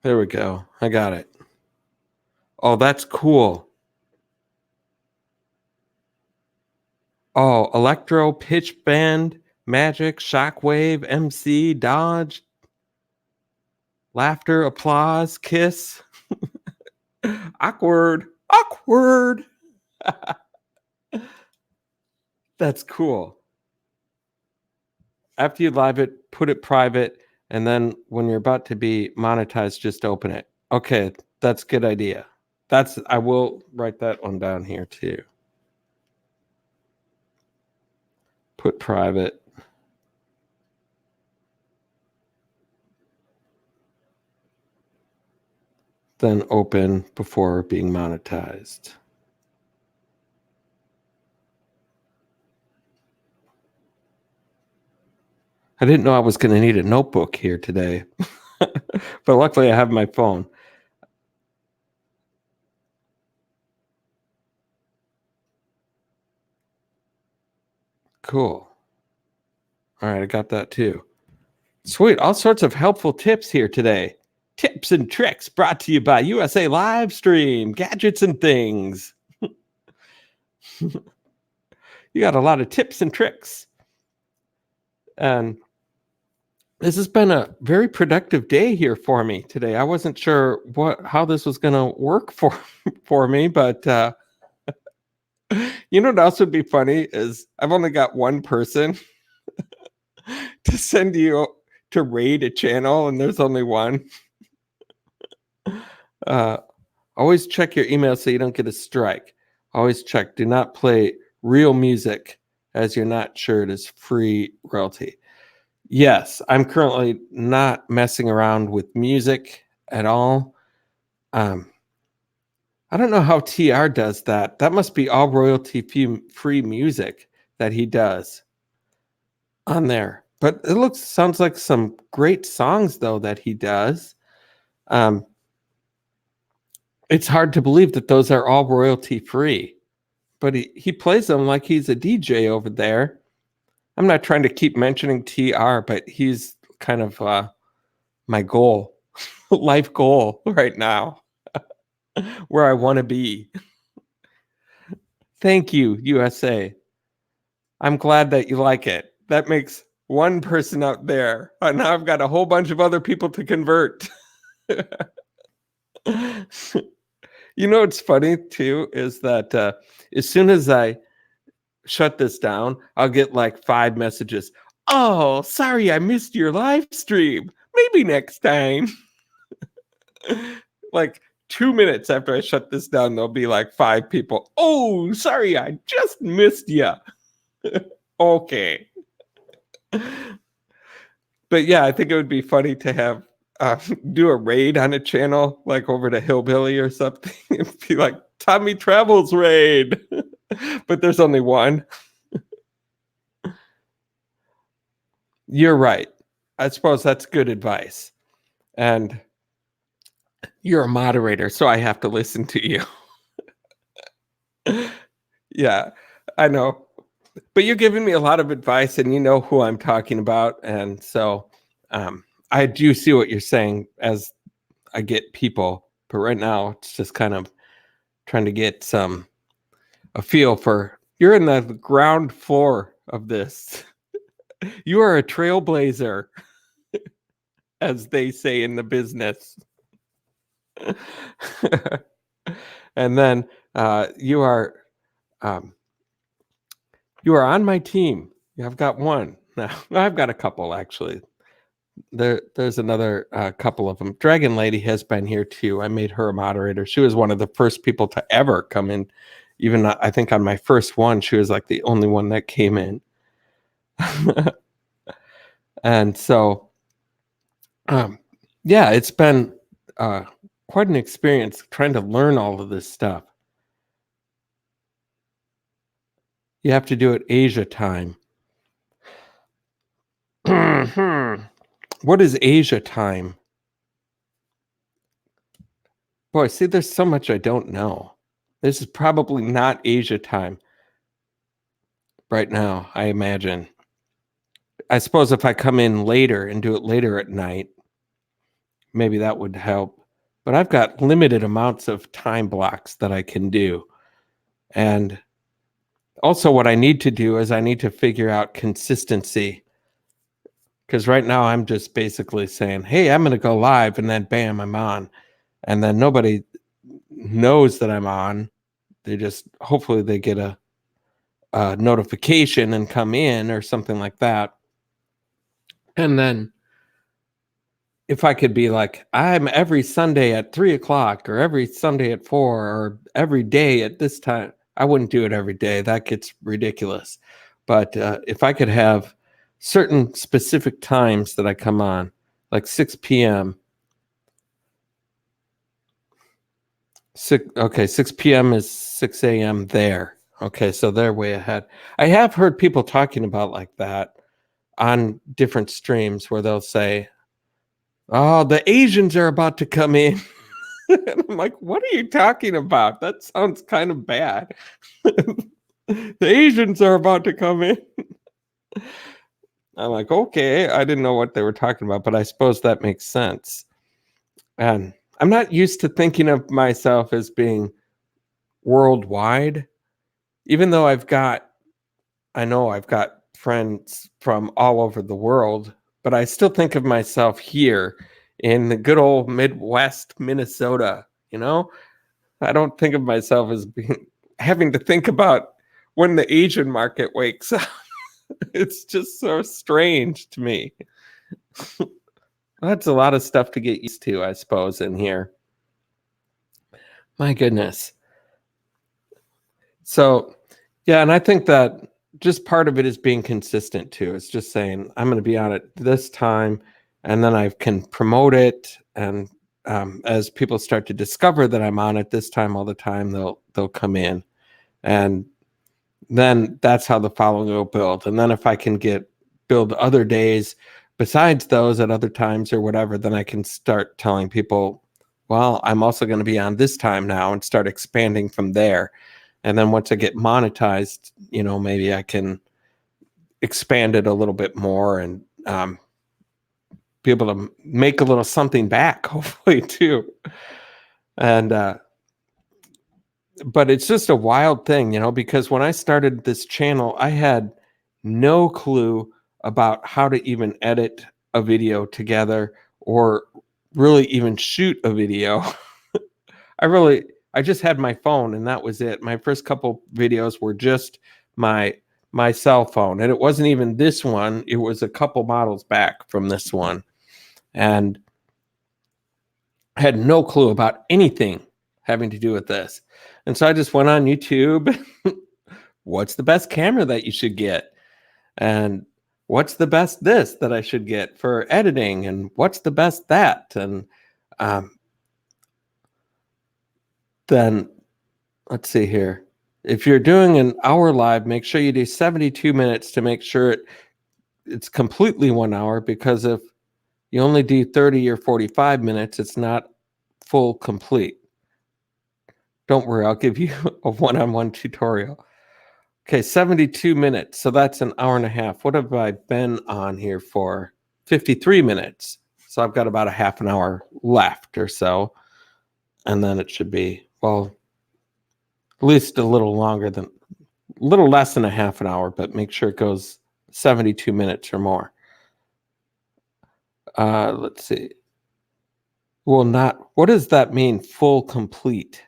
There we go. I got it. Oh, that's cool. Oh, electro, pitch bend, magic, shockwave, MC, dodge, laughter, applause, kiss. Awkward. That's cool. after you live it, put it private, and then when you're about to be monetized, just open it. Okay, that's a good idea. I will write that one down here too. Put private. Then open before being monetized. I didn't know I was going to need a notebook here today, but luckily I have my phone. Cool. All right, I got that too. Sweet. All sorts of helpful tips here today. Tips and tricks brought to you by USA Livestream, gadgets and things. You got a lot of tips and tricks. And this has been a very productive day here for me today. I wasn't sure how this was going to work for me, but you know what else would be funny is I've only got one person to send you to raid a channel, and there's only one. Always check your email so you don't get a strike. Always check. Do not play real music as you're not sure it is free royalty. Yes, I'm currently not messing around with music at all. I don't know how TR does that. That must be all royalty free music that he does on there. But it sounds like some great songs though that he does. It's hard to believe that those are all royalty free, but he plays them like he's a DJ over there. I'm not trying to keep mentioning TR, but he's kind of my goal, life goal right now, where I want to be. Thank you, USA. I'm glad that you like it. That makes one person out there. Now I've got a whole bunch of other people to convert. You know what's funny too is that as soon as I shut this down, I'll get like 5 messages. Oh, sorry, I missed your live stream. Maybe next time. Like 2 minutes after I shut this down, there'll be like 5 people. Oh, sorry, I just missed you. Okay. But yeah, I think it would be funny to have do a raid on a channel, like over to Hillbilly or something, and be like, Tommy Travels raid. But there's only one. You're right. I suppose that's good advice. And you're a moderator, so I have to listen to you. Yeah, I know. But you're giving me a lot of advice, and you know who I'm talking about. And so I do see what you're saying as I get people. But right now, it's just kind of trying to get a feel for, you're in the ground floor of this. You are a trailblazer, as they say in the business. And then you are on my team. I've got one now. I've got a couple actually. There's another couple of them. Dragon Lady has been here too. I made her a moderator. She was one of the first people to ever come in. Even I think on my first one, she was like the only one that came in. And so, yeah, it's been quite an experience trying to learn all of this stuff. You have to do it Asia time. What is Asia time? Boy, see, there's so much I don't know. This is probably not Asia time right now, I imagine. I suppose if I come in later and do it later at night, maybe that would help. But I've got limited amounts of time blocks that I can do. And also what I need to do is I need to figure out consistency. Because right now I'm just basically saying, hey, I'm going to go live, and then bam, I'm on. And then nobody knows that I'm on. They just, hopefully they get a notification and come in or something like that. And then if I could be like, I'm every Sunday at 3 o'clock or every Sunday at 4 or every day at this time, I wouldn't do it every day. That gets ridiculous. But if I could have certain specific times that I come on, like 6 p.m. 6 p.m. is 6 a.m. there. Okay, so they're way ahead. I have heard people talking about like that on different streams where they'll say, "Oh, the Asians are about to come in." And I'm like, what are you talking about? That sounds kind of bad. The Asians are about to come in. I'm like, okay, I didn't know what they were talking about, but I suppose that makes sense. And I'm not used to thinking of myself as being worldwide, even though I know I've got friends from all over the world, but I still think of myself here in the good old Midwest Minnesota, you know? I don't think of myself as being having to think about when the Asian market wakes up. It's just so strange to me. That's a lot of stuff to get used to, I suppose, in here. My goodness. So, yeah, and I think that just part of it is being consistent too. It's just saying, I'm going to be on it this time, and then I can promote it. And as people start to discover that I'm on it this time all the time, they'll come in. And then that's how the following will build. And then if I can build other days besides those at other times or whatever, then I can start telling people, well, I'm also going to be on this time now, and start expanding from there. And then once I get monetized, maybe I can expand it a little bit more and be able to make a little something back, hopefully too. And but it's just a wild thing, because when I started this channel, I had no clue about how to even edit a video together or really even shoot a video. I just had my phone, and that was it. My first couple videos were just my cell phone, and it wasn't even this one. It was a couple models back from this one, and I had no clue about anything having to do with this. And so I just went on YouTube. What's the best camera that you should get? And what's the best this that I should get for editing? And what's the best that? And then let's see here. If you're doing an hour live, make sure you do 72 minutes to make sure it's completely 1 hour, because if you only do 30 or 45 minutes, it's not full complete. Don't worry, I'll give you a one-on-one tutorial. Okay, 72 minutes. So that's an hour and a half. What have I been on here for? 53 minutes. So I've got about a half an hour left or so. And then it should be, well, at least a little less than a half an hour, but make sure it goes 72 minutes or more. Let's see. What does that mean, full complete?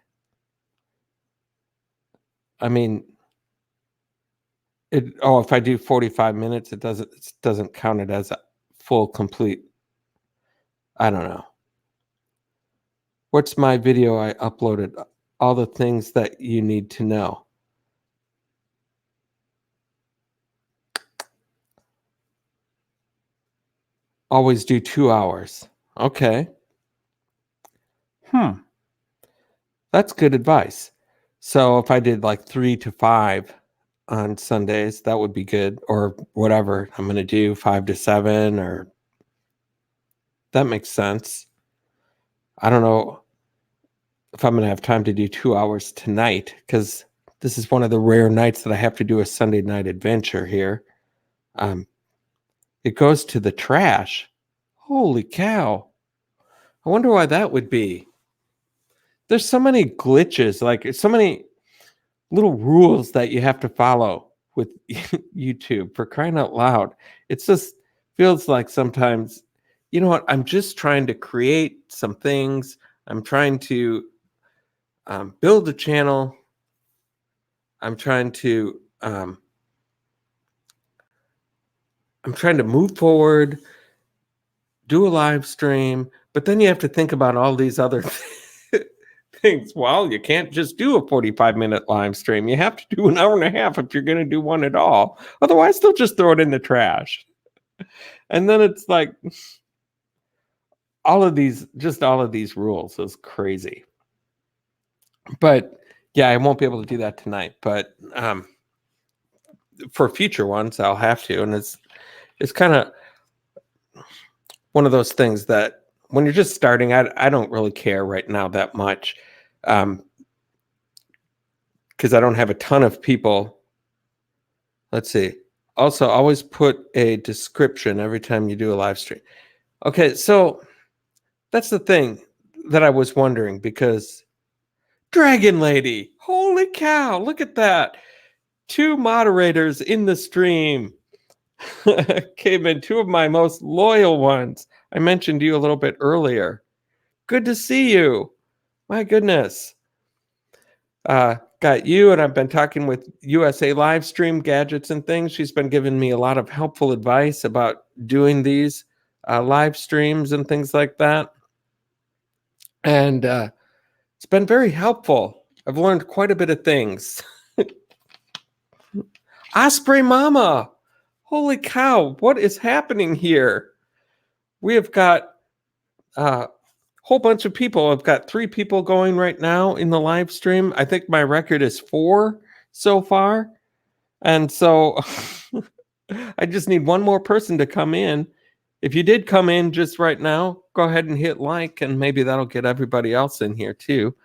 I mean, if I do 45 minutes, it doesn't count it as a full complete. I don't know. What's my video I uploaded? All the things that you need to know. Always do 2 hours. Okay. That's good advice. So if I did like 3 to 5 on Sundays, that would be good. Or whatever I'm going to do, 5 to 7, or that makes sense. I don't know if I'm going to have time to do 2 hours tonight, because this is one of the rare nights that I have to do a Sunday night adventure here. It goes to the trash. Holy cow. I wonder why that would be. There's so many glitches, like so many little rules that you have to follow with YouTube, for crying out loud. It just feels like sometimes, you know what, I'm just trying to create some things. I'm trying to build a channel. I'm trying to move forward. do a live stream, but then you have to think about all these other things. Well, you can't just do a 45-minute live stream. You have to do an hour and a half if you're going to do one at all. Otherwise, they'll just throw it in the trash. And then it's like all of these rules is crazy. But yeah, I won't be able to do that tonight. But for future ones, I'll have to. And it's kind of one of those things that when you're just starting, I don't really care right now that much. Because I don't have a ton of people. Let's see. Also, always put a description every time you do a live stream. Okay, so that's the thing that I was wondering, because Dragon Lady, holy cow, look at that. 2 moderators in the stream came in, 2 of my most loyal ones. I mentioned you a little bit earlier. Good to see you. My goodness. Got you, and I've been talking with USA Livestream Gadgets and Things. She's been giving me a lot of helpful advice about doing these live streams and things like that. And it's been very helpful. I've learned quite a bit of things. Osprey Mama, holy cow, what is happening here? We have got whole bunch of people. I've got 3 people going right now in the live stream. I think my record is 4 so far. And so I just need one more person to come in. If you did come in just right now, go ahead and hit like, and maybe that'll get everybody else in here too.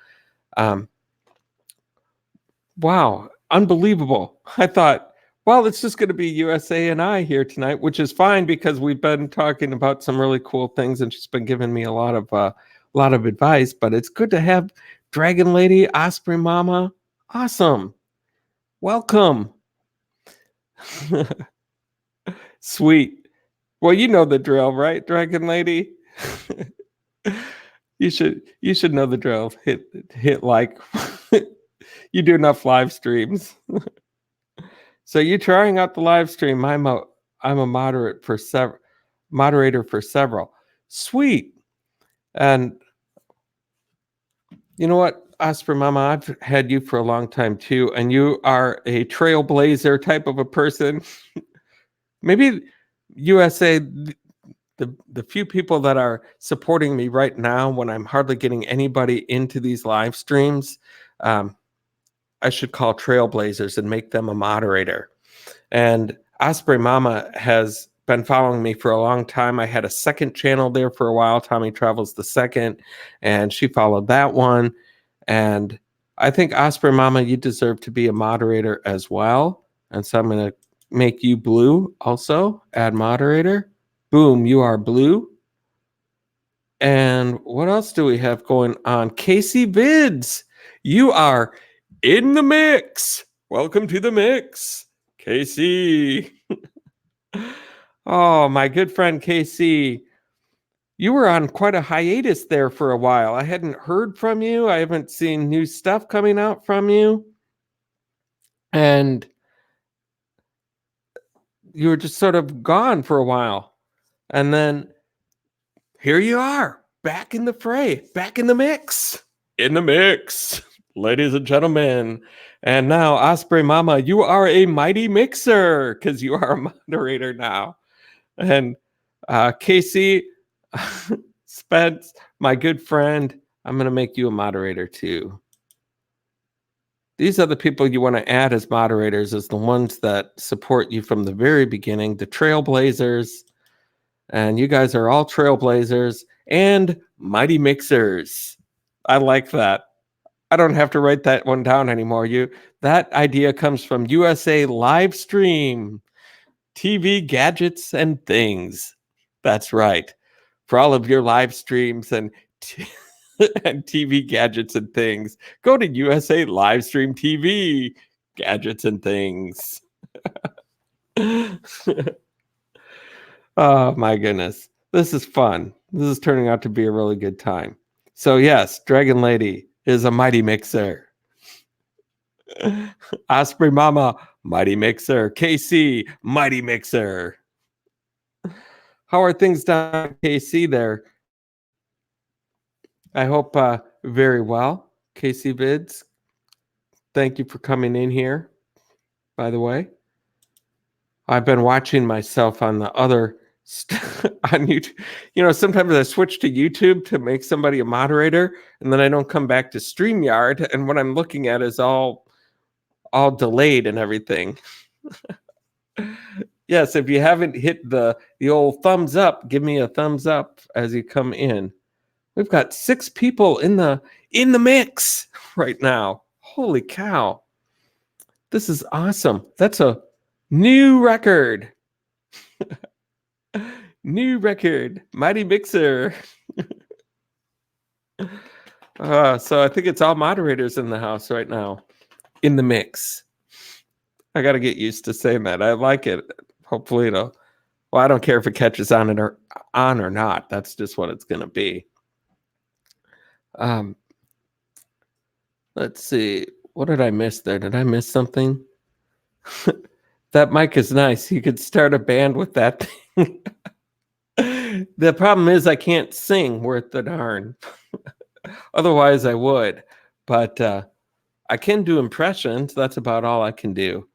Wow, unbelievable. I thought, well, it's just going to be USA and I here tonight, which is fine because we've been talking about some really cool things, and she's been giving me a lot of advice. But it's good to have Dragon Lady, Osprey Mama. Awesome. Welcome. Sweet. Well, you know the drill, right, Dragon Lady? You should know the drill. Hit like. You do enough live streams. So you're trying out the live stream. I'm a moderator for several. Sweet. And you know what, Osprey Mama, I've had you for a long time too, and you are a trailblazer type of a person. Maybe USA, the few people that are supporting me right now when I'm hardly getting anybody into these live streams, I should call trailblazers and make them a moderator. And Osprey Mama has been following me for a long time. I had a second channel there for a while, Tommy Travels the Second, and she followed that one. And I think Osprey Mama, you deserve to be a moderator as well. And so I'm going to make you blue also, add moderator. Boom, you are blue. And what else do we have going on? Casey Vids, you are in the mix. Welcome to the mix, Casey. Oh, my good friend Casey. You were on quite a hiatus there for a while. I hadn't heard from you. I haven't seen new stuff coming out from you. And you were just sort of gone for a while. And then here you are, back in the fray, back in the mix. In the mix, ladies and gentlemen. And now, Osprey Mama, you are a mighty mixer because you are a moderator now. And Casey Spence, my good friend, I'm going to make you a moderator too. These are the people you want to add as moderators, as the ones that support you from the very beginning, the trailblazers. And you guys are all trailblazers and mighty mixers. I like that. I don't have to write that one down anymore. That idea comes from USA Livestream, TV Gadgets and Things. That's right. For all of your live streams and TV gadgets and things, go to USA Livestream TV Gadgets and Things. Oh my goodness. This is fun. This is turning out to be a really good time. So yes, Dragon Lady is a mighty mixer. Osprey Mama, mighty mixer. KC, mighty mixer. How are things down in KC there? I hope very well. KC Vids, thank you for coming in here, by the way. I've been watching myself on the other on YouTube. You know, sometimes I switch to YouTube to make somebody a moderator, and then I don't come back to StreamYard, and what I'm looking at is all delayed and everything. Yes, if you haven't hit the old thumbs up, give me a thumbs up as you come in. We've got 6 people in the mix right now. Holy cow. This is awesome. That's a new record. New record. Mighty Mixer. So I think it's all moderators in the house right now. In the mix. I got to get used to saying that. I like it. Hopefully it'll. Well, I don't care if it catches on or not. That's just what it's going to be. Let's see. What did I miss there? Did I miss something? That mic is nice. You could start a band with that thing. The problem is I can't sing worth the darn. Otherwise I would. But I can do impressions. That's about all I can do.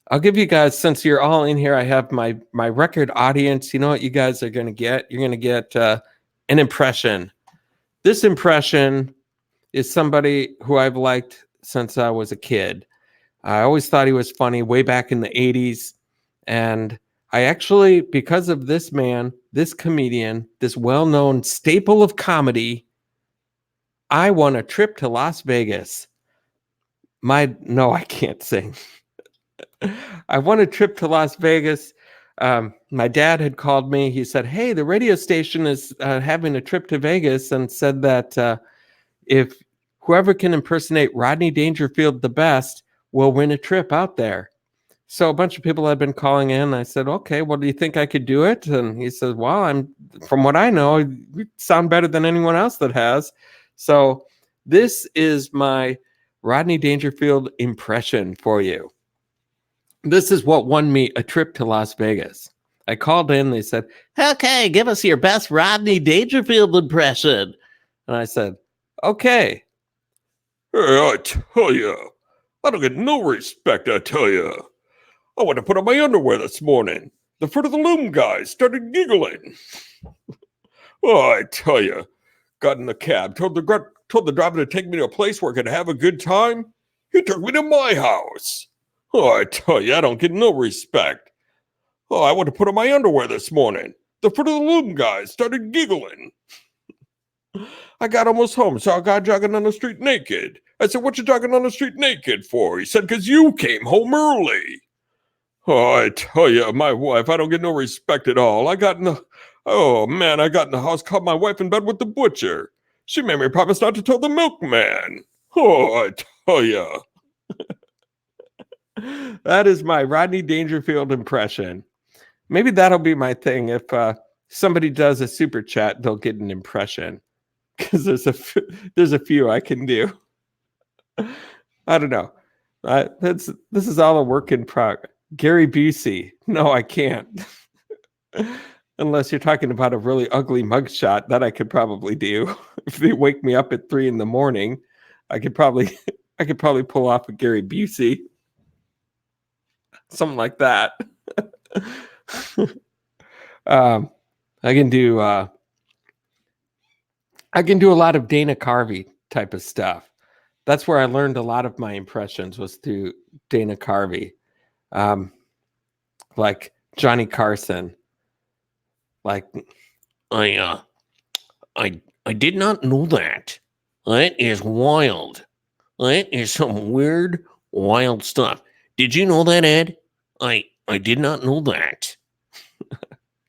I'll give you guys, since you're all in here, I have my record audience. You know what you guys are going to get? You're going to get an impression. This impression is somebody who I've liked since I was a kid. I always thought he was funny way back in the 80s. And I actually, because of this man, this comedian, this well-known staple of comedy, I won a trip to Las Vegas. No, I can't sing. I won a trip to Las Vegas. My dad had called me. He said, hey, the radio station is having a trip to Vegas, and said that if whoever can impersonate Rodney Dangerfield the best will win a trip out there. So a bunch of people had been calling in. I said, okay, well, do you think I could do it? And he said, well, from what I know, you sound better than anyone else that has. So this is my Rodney Dangerfield impression for you. This is what won me a trip to Las Vegas. I called in. They said, Okay, give us your best Rodney Dangerfield impression. And I said, okay. Hey, I tell you, I don't get no respect, I tell you. I went to put on my underwear this morning. The Fruit of the Loom guy started giggling. Oh, I tell you, got in the cab, told the driver to take me to a place where I could have a good time. He took me to my house. Oh, I tell you, I don't get no respect. Oh, I went to put on my underwear this morning. The Fruit of the Loom guy started giggling. I got almost home, saw a guy jogging on the street naked. I said, what you jogging on the street naked for? He said, because you came home early. Oh, I tell you, my wife, I don't get no respect at all. I got in the house, caught my wife in bed with the butcher. She made me promise not to tell the milkman. Oh, I tell you. That is my Rodney Dangerfield impression. Maybe that'll be my thing. If somebody does a super chat, they'll get an impression. Because there's a few I can do. I don't know. This is all a work in progress. Gary Busey. No, I can't. Unless you're talking about a really ugly mugshot, that I could probably do. If they wake me up at 3 a.m, I could probably pull off a Gary Busey. Something like that. I can do a lot of Dana Carvey type of stuff. That's where I learned a lot of my impressions, was through Dana Carvey. Like Johnny Carson. Like, I did not know that. That is wild. That is some weird, wild stuff. Did you know that, Ed? I did not know that.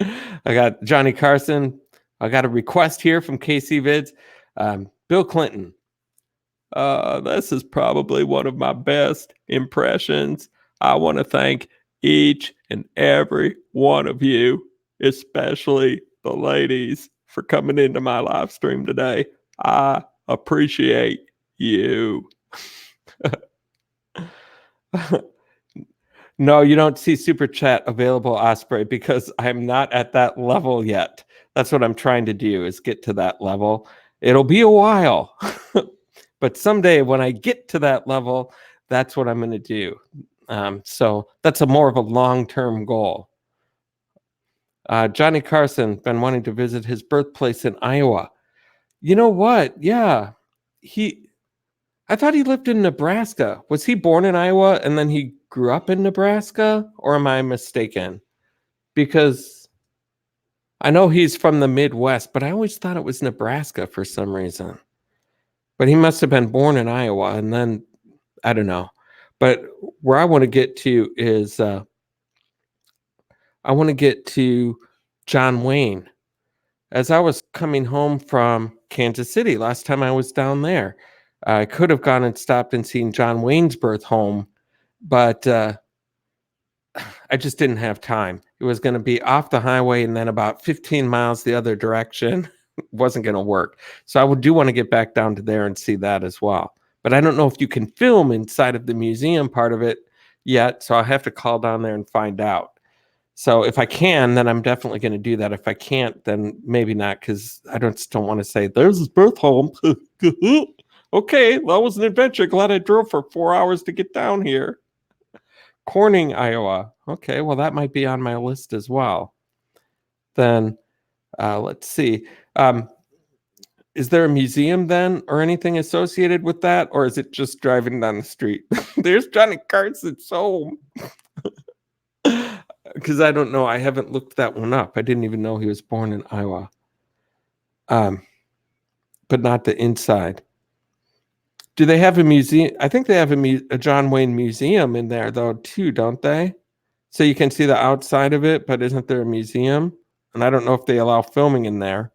I got Johnny Carson. I got a request here from KC Vids. Bill Clinton. This is probably one of my best impressions. I want to thank each and every one of you, especially the ladies, for coming into my live stream today. I appreciate you. No, you don't see super chat available, Osprey, because I'm not at that level yet. That's what I'm trying to do, is get to that level. It'll be a while, but someday when I get to that level, that's what I'm going to do. So that's a more of a long-term goal. Johnny Carson been wanting to visit his birthplace in Iowa. You know what? Yeah, I thought he lived in Nebraska. Was he born in Iowa and then he grew up in Nebraska? Or am I mistaken? Because I know he's from the Midwest, but I always thought it was Nebraska for some reason. But he must have been born in Iowa, and then I don't know. But where I want to get to is I want to get to John Wayne. As I was coming home from Kansas City last time I was down there, I could have gone and stopped and seen John Wayne's birth home, but I just didn't have time. It was going to be off the highway and then about 15 miles the other direction. Wasn't going to work. So I do want to get back down to there and see that as well. But I don't know if you can film inside of the museum part of it yet. So I'll have to call down there and find out. So if I can, then I'm definitely going to do that. If I can't, then maybe not, because I just don't want to say, there's his birth home. Okay, that was an adventure. Glad I drove for 4 hours to get down here. Corning, Iowa. Okay, well, that might be on my list as well. Then let's see. Is there a museum then or anything associated with that? Or is it just driving down the street? There's Johnny Carson's home. Because I don't know. I haven't looked that one up. I didn't even know he was born in Iowa. But not the inside. Do they have a museum? I think they have a John Wayne museum in there, though, too, don't they? So you can see the outside of it, but isn't there a museum? And I don't know if they allow filming in there.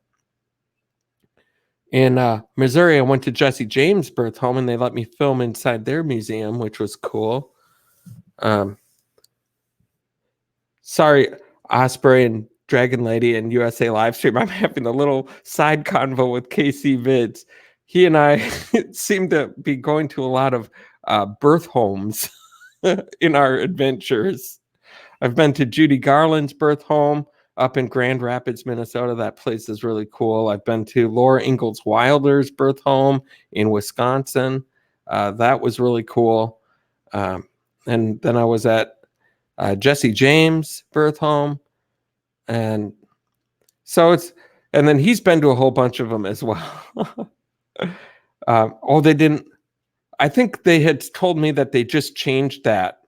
In Missouri, I went to Jesse James' birth home, and they let me film inside their museum, which was cool. Sorry, Osprey and Dragon Lady and USA Livestream. I'm having a little side convo with KC Vids. He and I seem to be going to a lot of birth homes in our adventures. I've been to Judy Garland's birth home up in Grand Rapids, Minnesota. That place is really cool. I've been to Laura Ingalls Wilder's birth home in Wisconsin. That was really cool. And then I was at Jesse James' birth home. And so and then he's been to a whole bunch of them as well. They didn't. I think they had told me that they just changed that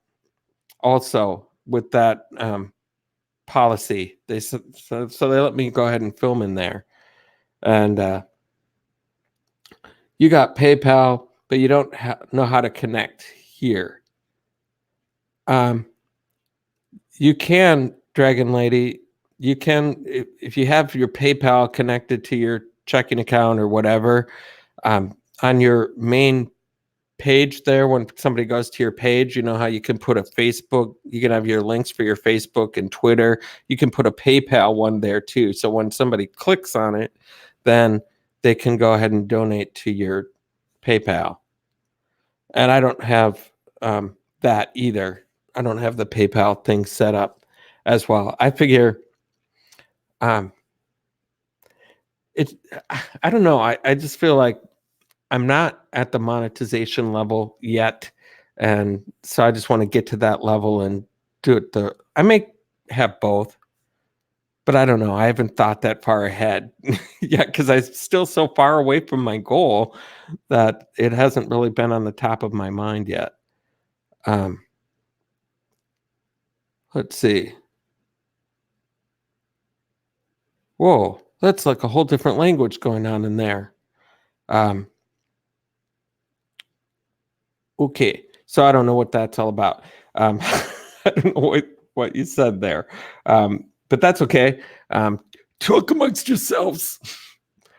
also with that policy. So they let me go ahead and film in there. And you got PayPal, but you don't know how to connect here. You can, Dragon Lady. You can, if you have your PayPal connected to your checking account or whatever, on your main page there, when somebody goes to your page, you know how you can put a Facebook, you can have your links for your Facebook and Twitter. You can put a PayPal one there too. So when somebody clicks on it, then they can go ahead and donate to your PayPal. And I don't have that either. I don't have the PayPal thing set up as well. I figure I don't know. I just feel like I'm not at the monetization level yet. And so I just want to get to that level and do it. I may have both, but I don't know. I haven't thought that far ahead yet because I'm still so far away from my goal that it hasn't really been on the top of my mind yet. Let's see. Whoa, that's like a whole different language going on in there. Okay, so I don't know what that's all about. I don't know what you said there, but that's okay. Talk amongst yourselves.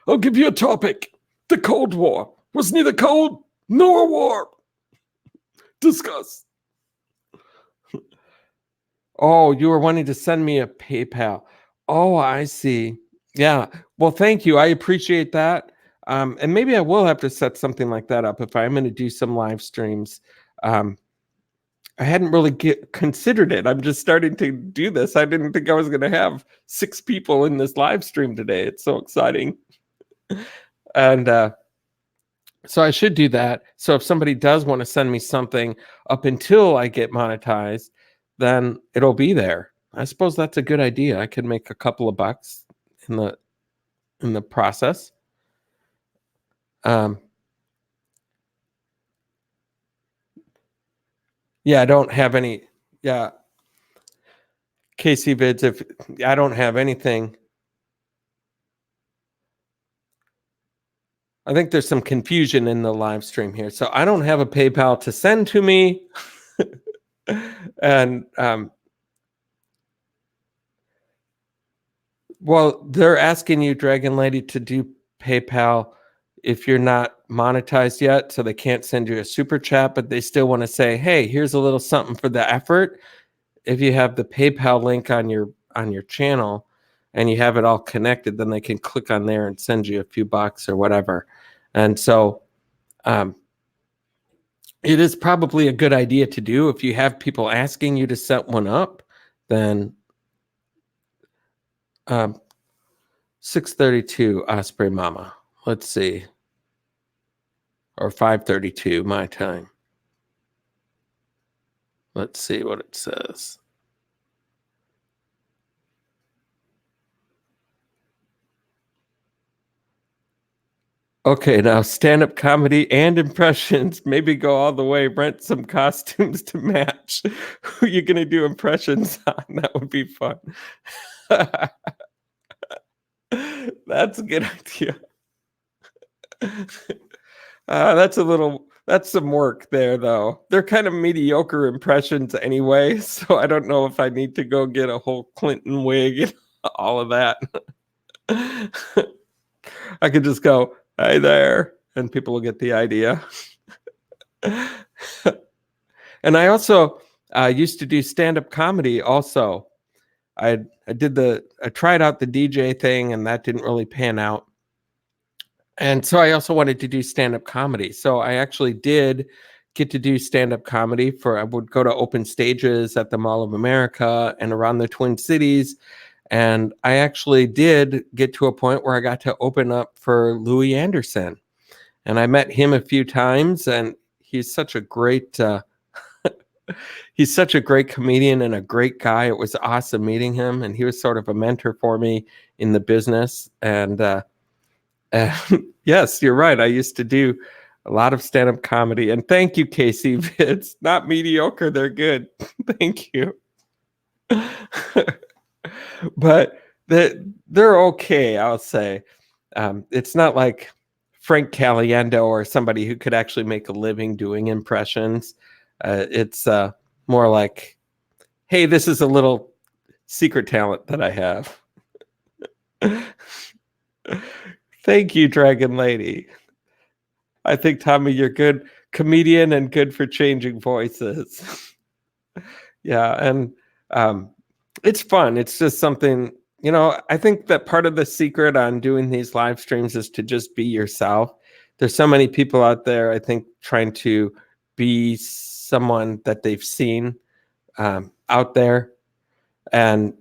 I'll give you a topic. The Cold War was neither cold nor a war. Discuss. Oh, you were wanting to send me a PayPal. Oh, I see. Yeah. Well, thank you. I appreciate that. And maybe I will have to set something like that up if I'm going to do some live streams. I hadn't really considered it. I'm just starting to do this. I didn't think I was going to have 6 people in this live stream today. It's so exciting. And so I should do that. So if somebody does want to send me something up until I get monetized, then it'll be there. I suppose that's a good idea. I could make a couple of bucks in the process. Yeah, I don't have any. Yeah, KC Vids. If I don't have anything, I think there's some confusion in the live stream here. So I don't have a PayPal to send to me, and well, they're asking you, Dragon Lady, to do PayPal if you're not monetized yet, so they can't send you a super chat, but they still want to say, hey, here's a little something for the effort. If you have the PayPal link on your channel and you have it all connected, then they can click on there and send you a few bucks or whatever. And so it is probably a good idea to do. If you have people asking you to set one up, then 6:32 Osprey Mama. Let's see. Or 5:32 my time. Let's see what it says. Okay, now stand-up comedy and impressions. Maybe go all the way. Rent some costumes to match. Who you gonna do impressions on? That would be fun. That's a good idea. That's some work there, though. They're kind of mediocre impressions anyway, so I don't know if I need to go get a whole Clinton wig and all of that. I could just go, hey there, and people will get the idea. And I also used to do stand-up comedy also. I tried out the DJ thing, and that didn't really pan out. And so I also wanted to do stand-up comedy. So I actually did get to do stand-up comedy I would go to open stages at the Mall of America and around the Twin Cities. And I actually did get to a point where I got to open up for Louis Anderson. And I met him a few times, and he's such a great he's such a great comedian and a great guy. It was awesome meeting him, and he was sort of a mentor for me in the business. And yes, you're right. I used to do a lot of stand-up comedy. And thank you, KC Vids. Not mediocre, they're good. Thank you. But they're okay, I'll say. It's not like Frank Caliendo or somebody who could actually make a living doing impressions. It's more like, hey, this is a little secret talent that I have. Thank you, Dragon Lady. I think, Tommy, you're good comedian and good for changing voices. Yeah, and it's fun. It's just something, I think that part of the secret on doing these live streams is to just be yourself. There's so many people out there, I think, trying to be someone that they've seen out there. And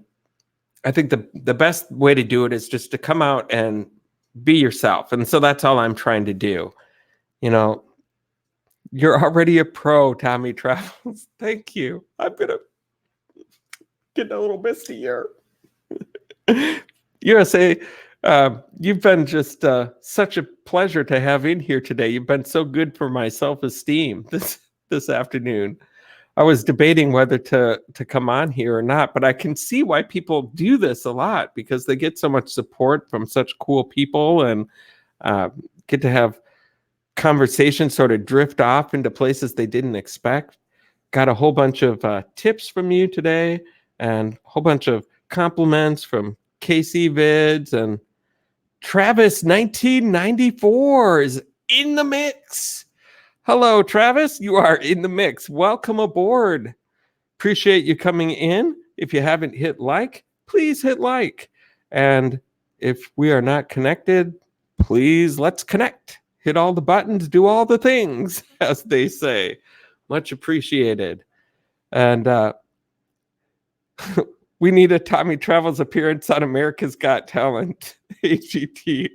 I think the best way to do it is just to come out and be yourself. And so that's all I'm trying to do. You're already a pro, Tommy Travels. Thank you. I'm going to get a little misty here. USA, you've been just such a pleasure to have in here today. You've been so good for my self-esteem this afternoon. I was debating whether to come on here or not, but I can see why people do this a lot, because they get so much support from such cool people and get to have conversations sort of drift off into places they didn't expect. Got a whole bunch of tips from you today and a whole bunch of compliments from KC Vids, and Travis 1994 is in the mix. Hello, Travis. You are in the mix. Welcome aboard. Appreciate you coming in. If you haven't hit like, please hit like. And if we are not connected, please let's connect. Hit all the buttons, do all the things, as they say. Much appreciated. And we need a Tommy Travels appearance on America's Got Talent. AGT.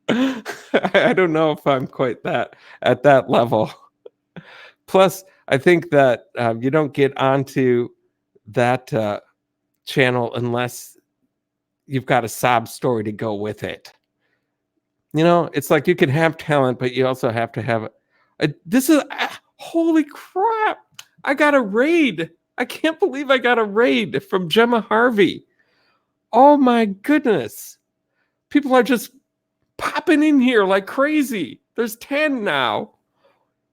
I don't know if I'm quite that at that level. Plus, I think that you don't get onto that channel unless you've got a sob story to go with it. You know, it's like you can have talent, but you also have to have this is holy crap. I got a raid. I can't believe I got a raid from Gemma Harvey. Oh my goodness. People are just popping in here like crazy. There's 10 now.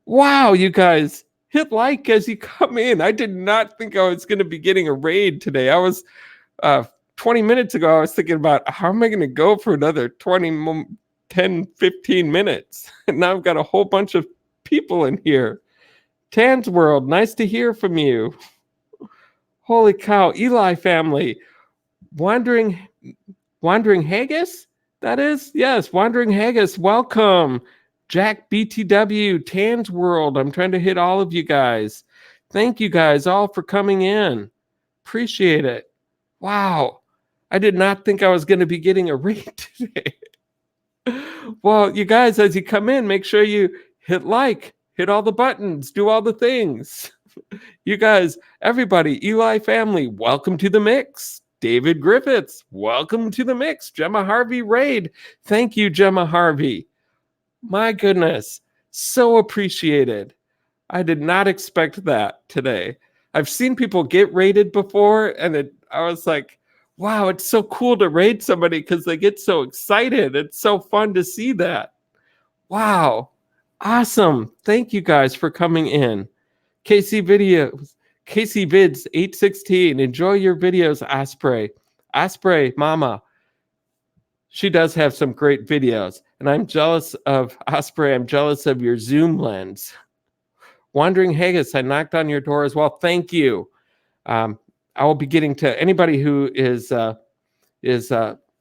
Wow, you guys, hit like as you come in. I did not think I was going to be getting a raid today. I was 20 minutes ago, I was thinking about how am I going to go for another 10, 15 minutes. And now I've got a whole bunch of people in here. Tan's World, nice to hear from you. Holy cow, Eli family. Wandering Haggis? That is? Yes, Wandering Haggis, welcome. Jack BTW, Tan's World. I'm trying to hit all of you guys. Thank you guys all for coming in. Appreciate it. Wow. I did not think I was going to be getting a raid today. Well, you guys, as you come in, make sure you hit like, hit all the buttons, do all the things. You guys, everybody, Eli family, welcome to the mix. David Griffiths, welcome to the mix. Gemma Harvey raid. Thank you, Gemma Harvey. My goodness, so appreciated. I did not expect that today. I've seen people get raided before, and I was like, wow, it's so cool to raid somebody because they get so excited. It's so fun to see that. Wow, awesome. Thank you guys for coming in. KC Vids 816. Enjoy your videos, Osprey. Osprey, mama. She does have some great videos. And I'm jealous of Osprey. I'm jealous of your zoom lens. Wandering Haggis, I knocked on your door as well. Thank you. I will be getting to anybody who is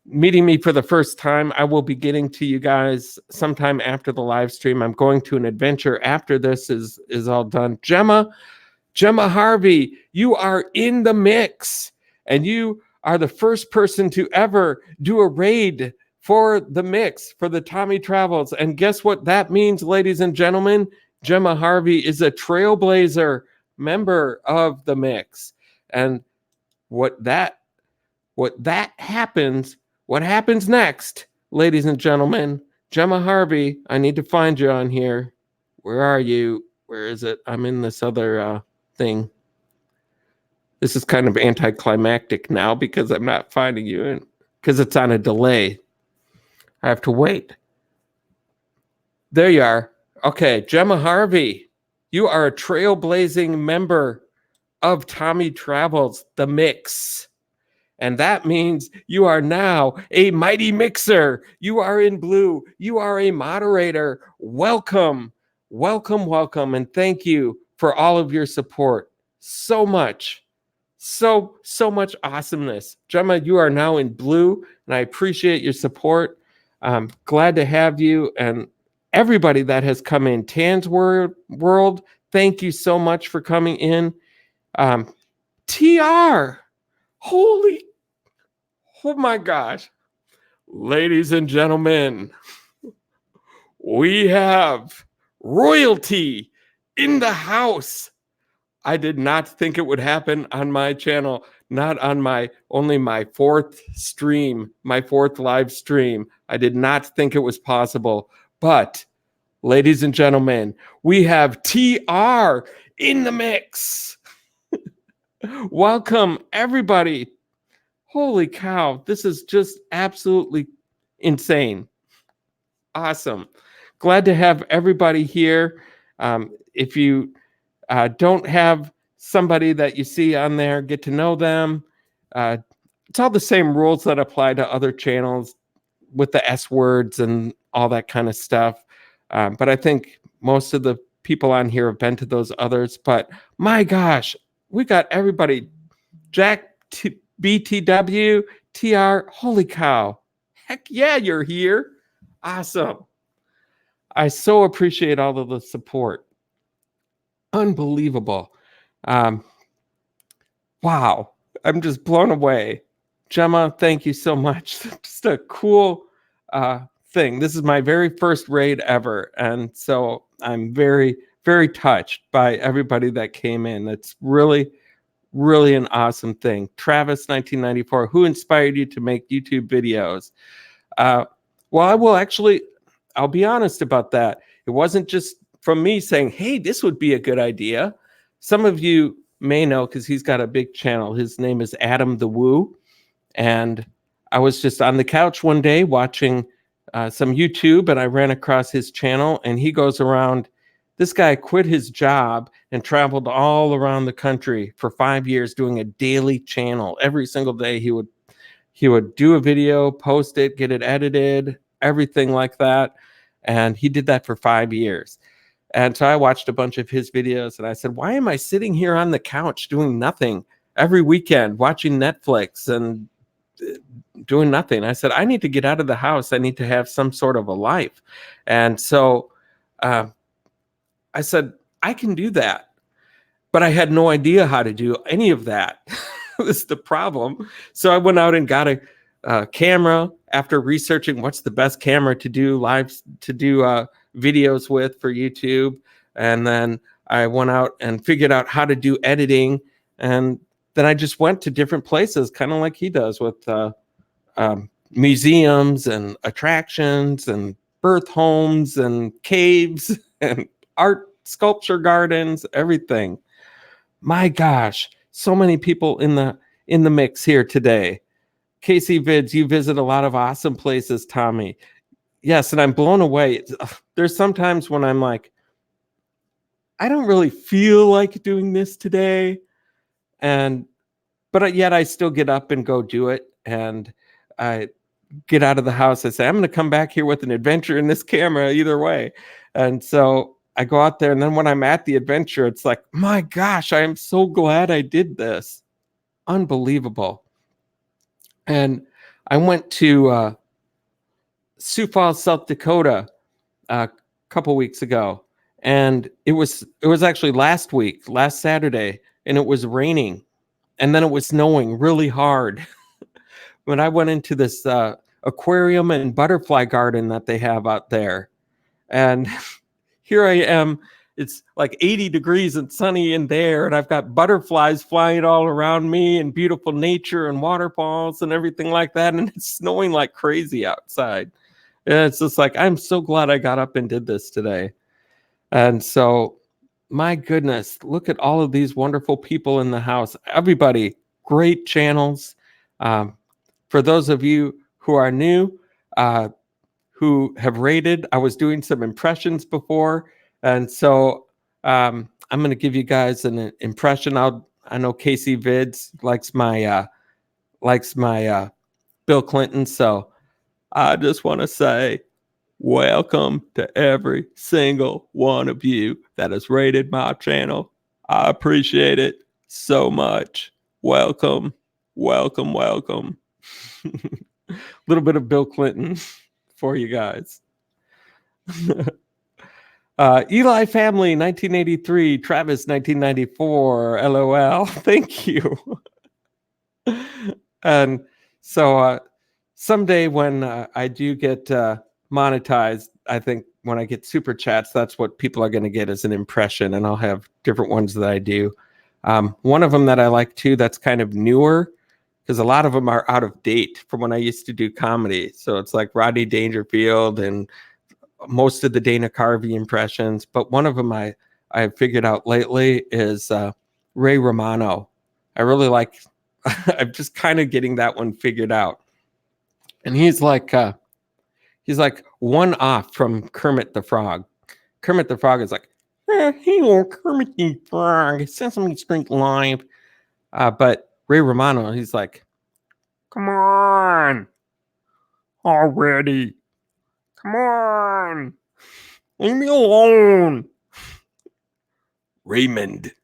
meeting me for the first time. I will be getting to you guys sometime after the live stream. I'm going to an adventure after this is all done. Gemma Harvey, you are in the mix, and you are the first person to ever do a raid for the mix for the Tommy Travels. And guess what that means, ladies and gentlemen? Gemma Harvey is a trailblazer member of the mix. And what happens next, ladies and gentlemen? Gemma Harvey, I need to find you on here. Where are you? Where is it? I'm in this other thing. This is kind of anticlimactic now because I'm not finding you in because it's on a delay. I have to wait. There you are. Okay, Gemma Harvey, you are a trailblazing member of Tommy Travels, the mix. And that means you are now a mighty mixer. You are in blue. You are a moderator. Welcome, welcome, welcome. And thank you for all of your support. So much. So much awesomeness. Gemma, you are now in blue, and I appreciate your support. I'm glad to have you and everybody that has come in. Tan's World, thank you so much for coming in. TR, oh my gosh. Ladies and gentlemen, we have royalty in the house. I did not think it would happen on my channel, not on my fourth live stream. I did not think it was possible. But, ladies and gentlemen, we have TR in the mix. Welcome, everybody. Holy cow, this is just absolutely insane. Awesome. Glad to have everybody here. If you don't have somebody that you see on there, get to know them. It's all the same rules that apply to other channels with the S words and all that kind of stuff. But I think most of the people on here have been to those others. But my gosh, we got everybody. Jack BTW, TR, holy cow. Heck yeah, you're here. Awesome. I so appreciate all of the support. Unbelievable. Um, wow, I'm just blown away. Gemma, thank you so much. Just a cool thing. This is my very first raid ever. And so I'm very, very touched by everybody that came in. It's really, really an awesome thing. Travis, 1994, who inspired you to make YouTube videos? Well, I'll be honest about that. It wasn't just from me saying, hey, this would be a good idea. Some of you may know because he's got a big channel. His name is Adam the Woo. And I was just on the couch one day watching some YouTube, and I ran across his channel, and he goes around. This guy quit his job and traveled all around the country for 5 years doing a daily channel. Every single day he would do a video, post it, get it edited, everything like that. And he did that for 5 years. And so I watched a bunch of his videos, and I said, why am I sitting here on the couch doing nothing every weekend, watching Netflix and doing nothing? I said, I need to get out of the house. I need to have some sort of a life. And so I said, I can do that. But I had no idea how to do any of that. Was the problem. So I went out and got a camera after researching what's the best camera to do videos with for YouTube. And then I went out and figured out how to do editing. And then I just went to different places, kind of like he does with museums and attractions and birth homes and caves and art sculpture gardens, everything. My gosh, so many people in the mix here today. KC Vids, you visit a lot of awesome places, Tommy. Yes, and I'm blown away. There's sometimes when I'm like, I don't really feel like doing this today, but yet I still get up and go do it. And I get out of the house. I say, I'm going to come back here with an adventure in this camera either way. And so I go out there, and then when I'm at the adventure, it's like, my gosh, I am so glad I did this. Unbelievable. And I went to Sioux Falls, South Dakota a couple weeks ago, and it was actually last Saturday, and it was raining, and then it was snowing really hard. When I went into this aquarium and butterfly garden that they have out there, and here I am. It's like 80 degrees and sunny in there, and I've got butterflies flying all around me and beautiful nature and waterfalls and everything like that, and it's snowing like crazy outside. And it's just like, I'm so glad I got up and did this today. And so, my goodness, look at all of these wonderful people in the house. Everybody, great channels. For those of you who are new, who have rated, I was doing some impressions before. And so I'm going to give you guys an impression. I know KC Vids likes my Bill Clinton. So I just want to say, welcome to every single one of you that has rated my channel. I appreciate it so much. Welcome, welcome, welcome. A little bit of Bill Clinton for you guys. Eli Family, 1983. Travis, 1994. LOL. Thank you. And so someday when I do get monetized, I think when I get super chats, that's what people are going to get as an impression, and I'll have different ones that I do. One of them that I like too, that's kind of newer, because a lot of them are out of date from when I used to do comedy. So it's like Rodney Dangerfield and most of the Dana Carvey impressions. But one of them I figured out lately is Ray Romano. I really like, I'm just kind of getting that one figured out. And he's like one off from Kermit the Frog. Kermit the Frog is like, hello, Kermit the Frog, Sesame Street Live. But Ray Romano, he's like, come on, already. Come on, leave me alone. Raymond,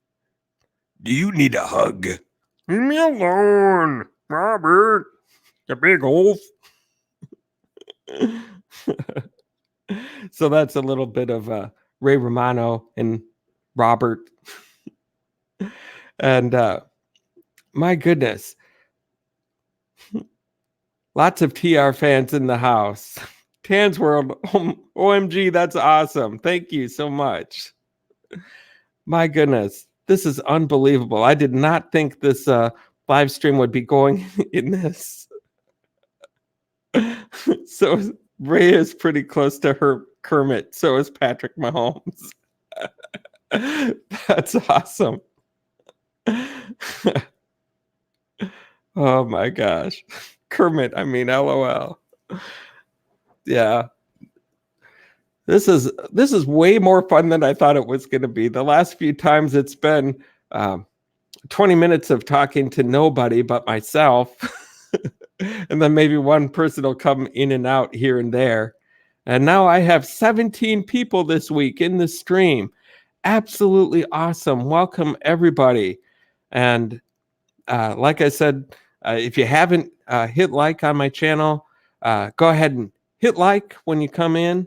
do you need a hug? Leave me alone, Robert, you big wolf. So that's a little bit of Ray Romano and Robert. And my goodness, lots of TR fans in the house. Tan's World, OMG, that's awesome. Thank you so much. My goodness, this is unbelievable. I did not think this live stream would be going in this. So Ray is pretty close to her Kermit. So is Patrick Mahomes. That's awesome. Oh my gosh. Kermit, I mean LOL. Yeah. This is way more fun than I thought it was going to be. The last few times it's been 20 minutes of talking to nobody but myself. And then maybe one person will come in and out here and there. And now I have 17 people this week in the stream. Absolutely awesome. Welcome, everybody. And like I said, if you haven't hit like on my channel, go ahead and hit like when you come in.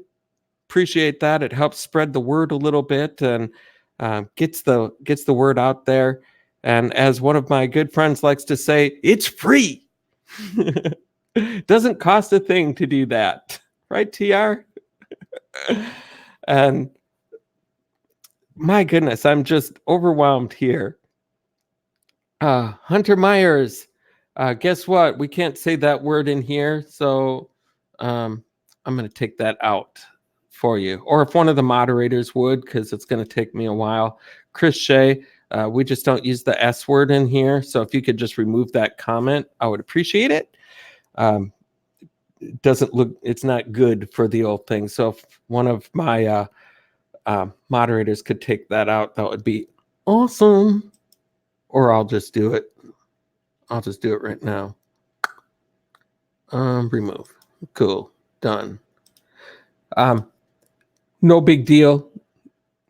Appreciate that. It helps spread the word a little bit and gets the word out there. And as one of my good friends likes to say, it's free. Doesn't cost a thing to do that, right, TR? And my goodness, I'm just overwhelmed here. Hunter Myers, guess what? We can't say that word in here, so I'm going to take that out for you. Or if one of the moderators would, because it's going to take me a while. Chris Shea, we just don't use the S word in here, so if you could just remove that comment, I would appreciate it. It doesn't look, it's not good for the old thing. So if one of my moderators could take that out, that would be awesome. Or I'll just do it. I'll just do it right now. Remove. Cool. Done. No big deal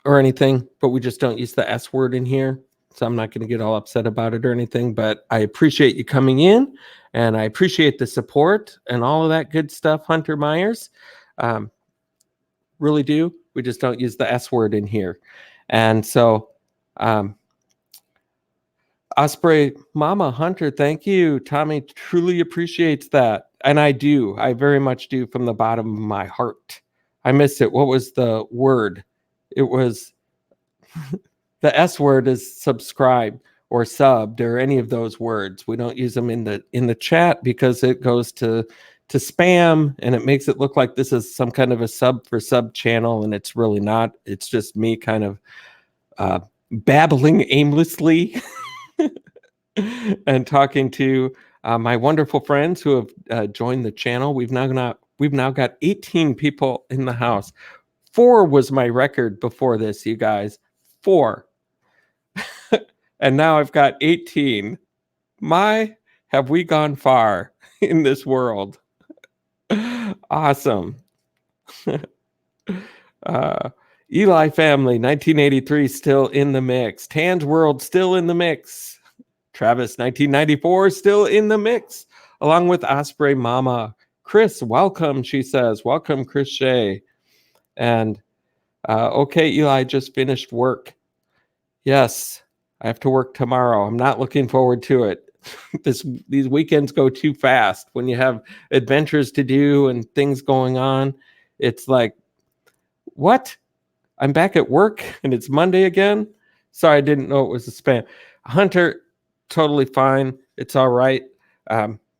or anything, but we just don't use the S word in here. So I'm not going to get all upset about it or anything, but I appreciate you coming in and I appreciate the support and all of that good stuff, Hunter Myers. Really do. We just don't use the S word in here. And so, Osprey Mama Hunter, thank you. Tommy truly appreciates that. And I do. I very much do from the bottom of my heart. I missed it. What was the word? It was the S word is subscribe or subbed or any of those words. We don't use them in the chat because it goes to spam and it makes it look like this is some kind of a sub for sub channel, and it's really not. It's just me kind of babbling aimlessly and talking to my wonderful friends who have joined the channel. We've now got 18 people in the house. 4 was my record before this, you guys. 4. And now I've got 18. Have we gone far in this world? Awesome. Eli family, 1983 still in the mix. Tan's World still in the mix. Travis, 1994 still in the mix, along with Osprey Mama. Chris, welcome, she says. Welcome, Chris Shea. And okay, Eli, just finished work. Yes, I have to work tomorrow. I'm not looking forward to it. These weekends go too fast. When you have adventures to do and things going on, it's like, what? I'm back at work and it's Monday again? Sorry, I didn't know it was a spam. Hunter, totally fine. It's all right.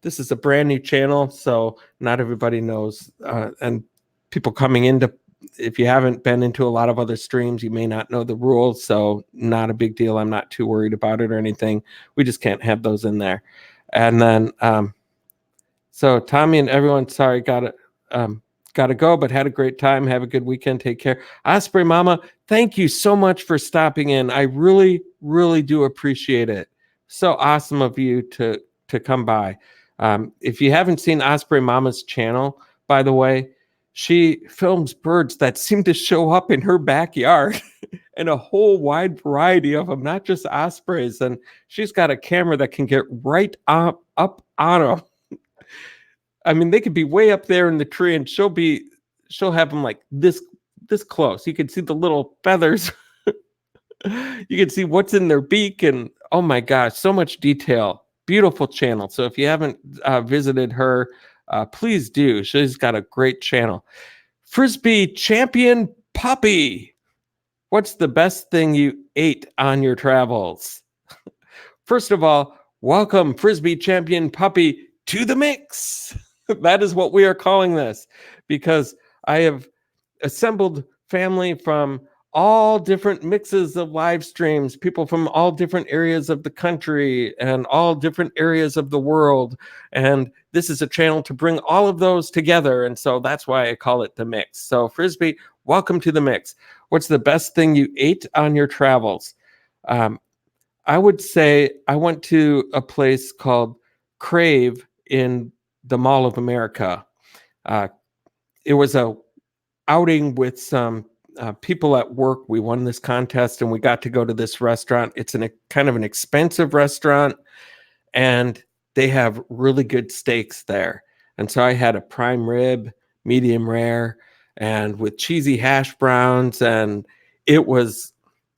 This is a brand new channel, so not everybody knows. And people coming into, if you haven't been into a lot of other streams, you may not know the rules, so not a big deal. I'm not too worried about it or anything. We just can't have those in there. And then, so Tommy and everyone, sorry, got to go, but had a great time. Have a good weekend. Take care. Osprey Mama, thank you so much for stopping in. I really, really do appreciate it. So awesome of you to come by. If you haven't seen Osprey Mama's channel, by the way, she films birds that seem to show up in her backyard and a whole wide variety of them, not just ospreys. And she's got a camera that can get right up on them. I mean, they could be way up there in the tree and she'll have them like this close. You can see the little feathers You can see what's in their beak, and oh my gosh, so much detail. Beautiful channel. So if you haven't visited her, please do. She's got a great channel. Frisbee Champion Puppy. What's the best thing you ate on your travels? First of all, welcome Frisbee Champion Puppy to the mix. That is what we are calling this, because I have assembled family from all different mixes of live streams, people from all different areas of the country and all different areas of the world. And this is a channel to bring all of those together. And so that's why I call it the mix. So Frisbee, welcome to the mix. What's the best thing you ate on your travels? I would say I went to a place called Crave in the Mall of America. It was a outing with some people at work. We won this contest and we got to go to this restaurant. It's kind of an expensive restaurant, and they have really good steaks there. And so I had a prime rib, medium rare, and with cheesy hash browns, and it was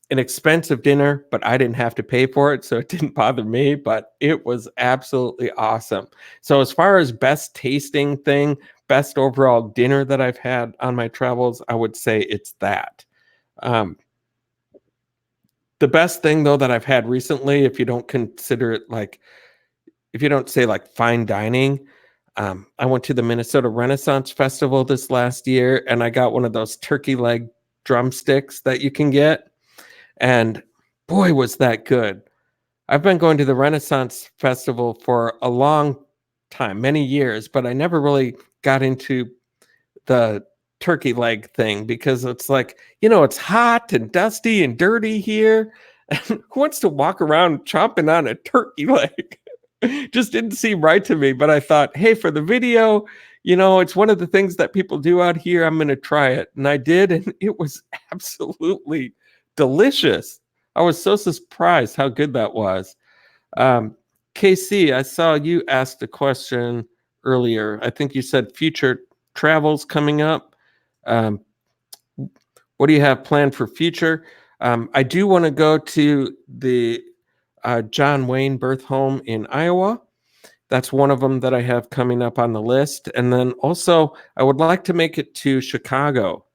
an expensive dinner, but I didn't have to pay for it, so it didn't bother me, but it was absolutely awesome. So as far as best tasting thing, best overall dinner that I've had on my travels, I would say it's that. The best thing, though, that I've had recently, if you don't consider it like, if you don't say like fine dining, I went to the Minnesota Renaissance Festival this last year, and I got one of those turkey leg drumsticks that you can get. And boy, was that good. I've been going to the Renaissance Festival for a long time, many years, but I never really got into the turkey leg thing because it's like, it's hot and dusty and dirty here. Who wants to walk around chomping on a turkey leg? Just didn't seem right to me, but I thought, hey, for the video, it's one of the things that people do out here. I'm going to try it. And I did, and it was absolutely delicious. I was so surprised how good that was. KC, I saw you asked a question earlier. I think you said future travels coming up. What do you have planned for future? I do want to go to the John Wayne birth home in Iowa. That's one of them that I have coming up on the list. And then also, I would like to make it to Chicago.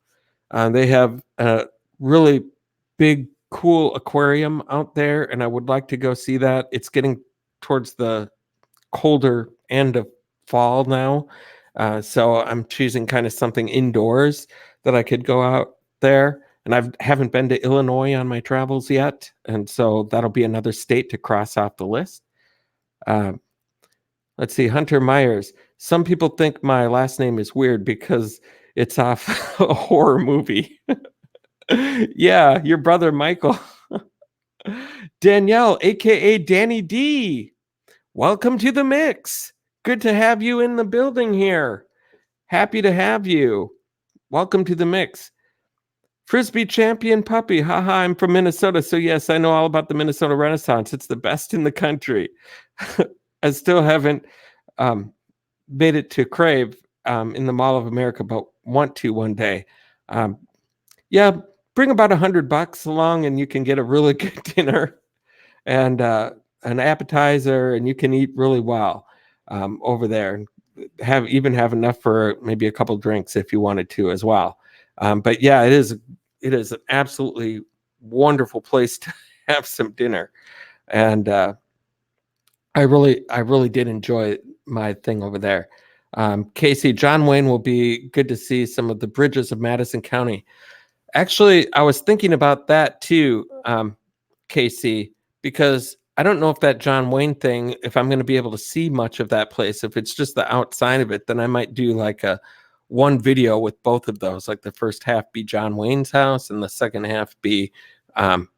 They have a really big, cool aquarium out there, and I would like to go see that. It's getting towards the colder end of fall now. So I'm choosing kind of something indoors that I could go out there. And I haven't been to Illinois on my travels yet. And so that'll be another state to cross off the list. Let's see, Hunter Myers. Some people think my last name is weird because it's off a horror movie. Yeah, your brother Michael. Danielle, aka Danny D. Welcome to the mix. Good to have you in the building here. Happy to have you. Welcome to the mix. Frisbee Champion Puppy. Haha, I'm from Minnesota. So yes, I know all about the Minnesota Renaissance. It's the best in the country. I still haven't made it to Crave in the Mall of America, but want to one day. Yeah, bring about $100 along and you can get a really good dinner and an appetizer, and you can eat really well over there. Have enough for maybe a couple drinks if you wanted to as well. But yeah, it is an absolutely wonderful place to have some dinner. And I really did enjoy my thing over there. Casey, John Wayne will be good to see some of the bridges of Madison County. Actually, I was thinking about that too, Casey, because I don't know if that John Wayne thing, if I'm going to be able to see much of that place. If it's just the outside of it, then I might do like one video with both of those. Like the first half be John Wayne's house and the second half be the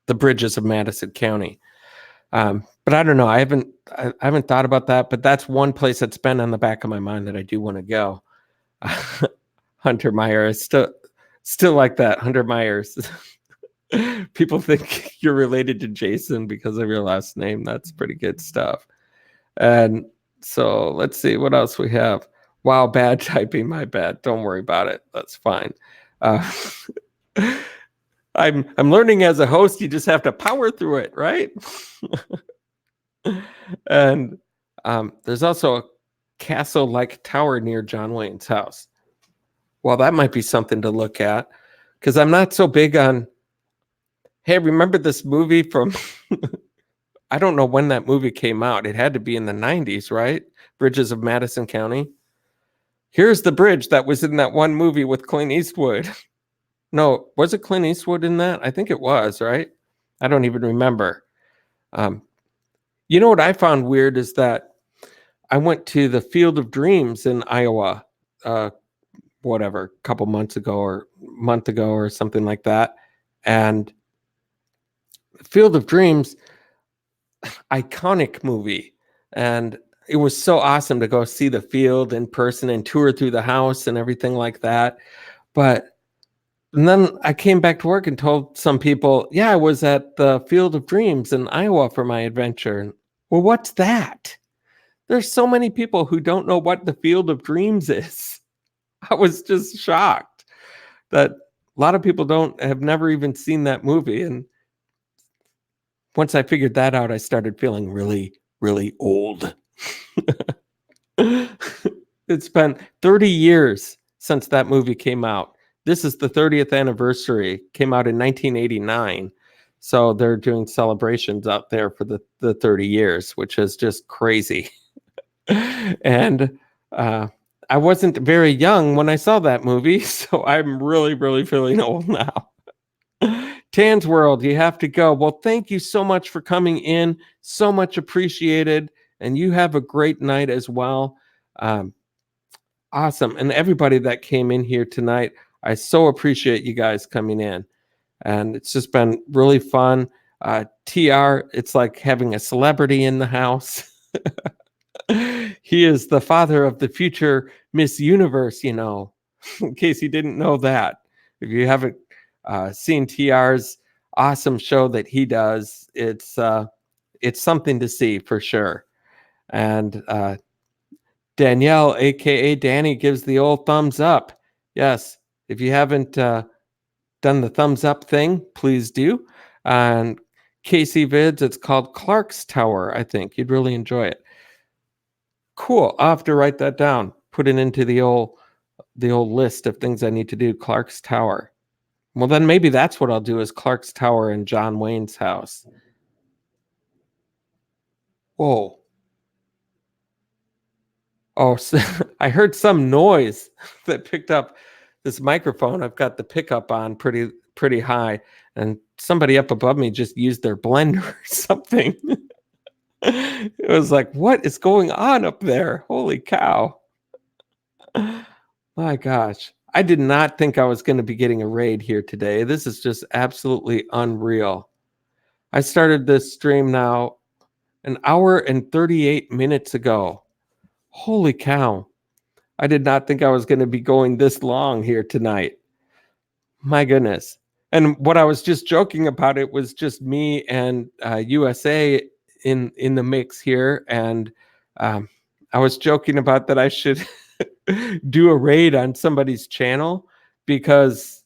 bridges of Madison County. But I don't know. I haven't thought about that, but that's one place that's been on the back of my mind that I do want to go. Hunter Myers, still like that. Hunter Myers. People think you're related to Jason because of your last name. That's pretty good stuff. And so let's see what else we have. Wow, bad typing. My bad. Don't worry about it. That's fine. I'm learning as a host, you just have to power through it, right? And there's also a castle-like tower near John Wayne's house. Well, that might be something to look at, because I'm not so big on, hey, remember this movie from, I don't know when that movie came out. It had to be in the 90s, right? Bridges of Madison County. Here's the bridge that was in that one movie with Clint Eastwood. No, was it Clint Eastwood in that? I think it was, right? I don't even remember. You know what I found weird is that I went to the Field of Dreams in Iowa, whatever, a couple months ago or month ago or something like that. And Field of Dreams, iconic movie. And it was so awesome to go see the field in person and tour through the house and everything like that. And then I came back to work and told some people, yeah, I was at the Field of Dreams in Iowa for my adventure. Well, what's that? There's so many people who don't know what the Field of Dreams is. I was just shocked that a lot of people have never even seen that movie. And once I figured that out, I started feeling really, really old. It's been 30 years since that movie came out. This is the 30th anniversary. Came out in 1989. So they're doing celebrations out there for the 30 years, which is just crazy. And I wasn't very young when I saw that movie, so I'm really, really feeling old now. Tan's World, you have to go. Well, thank you so much for coming in. So much appreciated. And you have a great night as well. Awesome. And everybody that came in here tonight, I so appreciate you guys coming in. And it's just been really fun. TR, it's like having a celebrity in the house. He is the father of the future Miss Universe, in case you didn't know that. If you haven't seen TR's awesome show that he does, it's something to see for sure. And Danielle, aka Danny, gives the old thumbs up. Yes, if you haven't done the thumbs up thing, please do. And Casey Vids, it's called Clark's Tower. I think you'd really enjoy it. Cool. I'll have to write that down. Put it into the old list of things I need to do. Clark's Tower. Well, then maybe that's what I'll do, is Clark's Tower in John Wayne's house. Whoa. Oh, so I heard some noise that picked up this microphone. I've got the pickup on pretty high, and somebody up above me just used their blender or something. It was like, what is going on up there? Holy cow. My gosh. I did not think I was going to be getting a raid here today. This is just absolutely unreal. I started this stream now an hour and 38 minutes ago. Holy cow. I did not think I was going to be going this long here tonight. My goodness. And what I was just joking about, it was just me and USA in the mix here. And I was joking about that I should do a raid on somebody's channel, because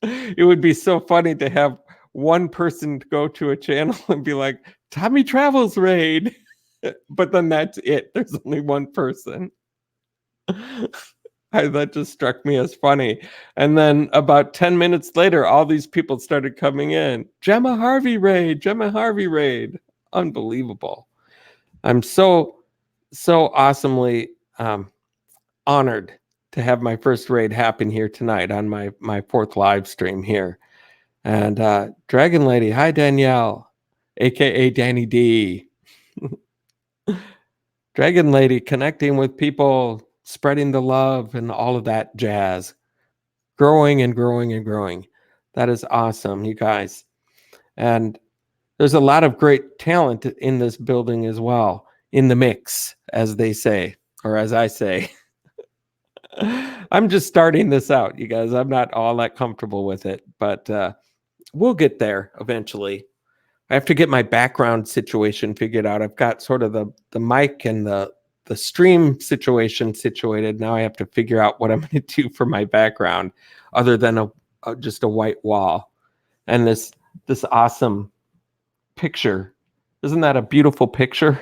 it would be so funny to have one person go to a channel and be like, Tommy Travels raid. But then that's it. There's only one person. That just struck me as funny. And then about 10 minutes later, all these people started coming in. Gemma Harvey raid. Unbelievable. I'm so awesomely honored to have my first raid happen here tonight on my fourth live stream here. And Dragon Lady, hi Danielle, aka Danny D. Dragon Lady, connecting with people, spreading the love and all of that jazz. Growing and growing and growing. That is awesome, you guys. And there's a lot of great talent in this building as well, in the mix, as they say, or as I say. I'm just starting this out, you guys. I'm not all that comfortable with it, but we'll get there eventually. I have to get my background situation figured out. I've got sort of the mic and the stream situation situated. Now I have to figure out what I'm going to do for my background, other than just a white wall, and this awesome picture. Isn't that a beautiful picture?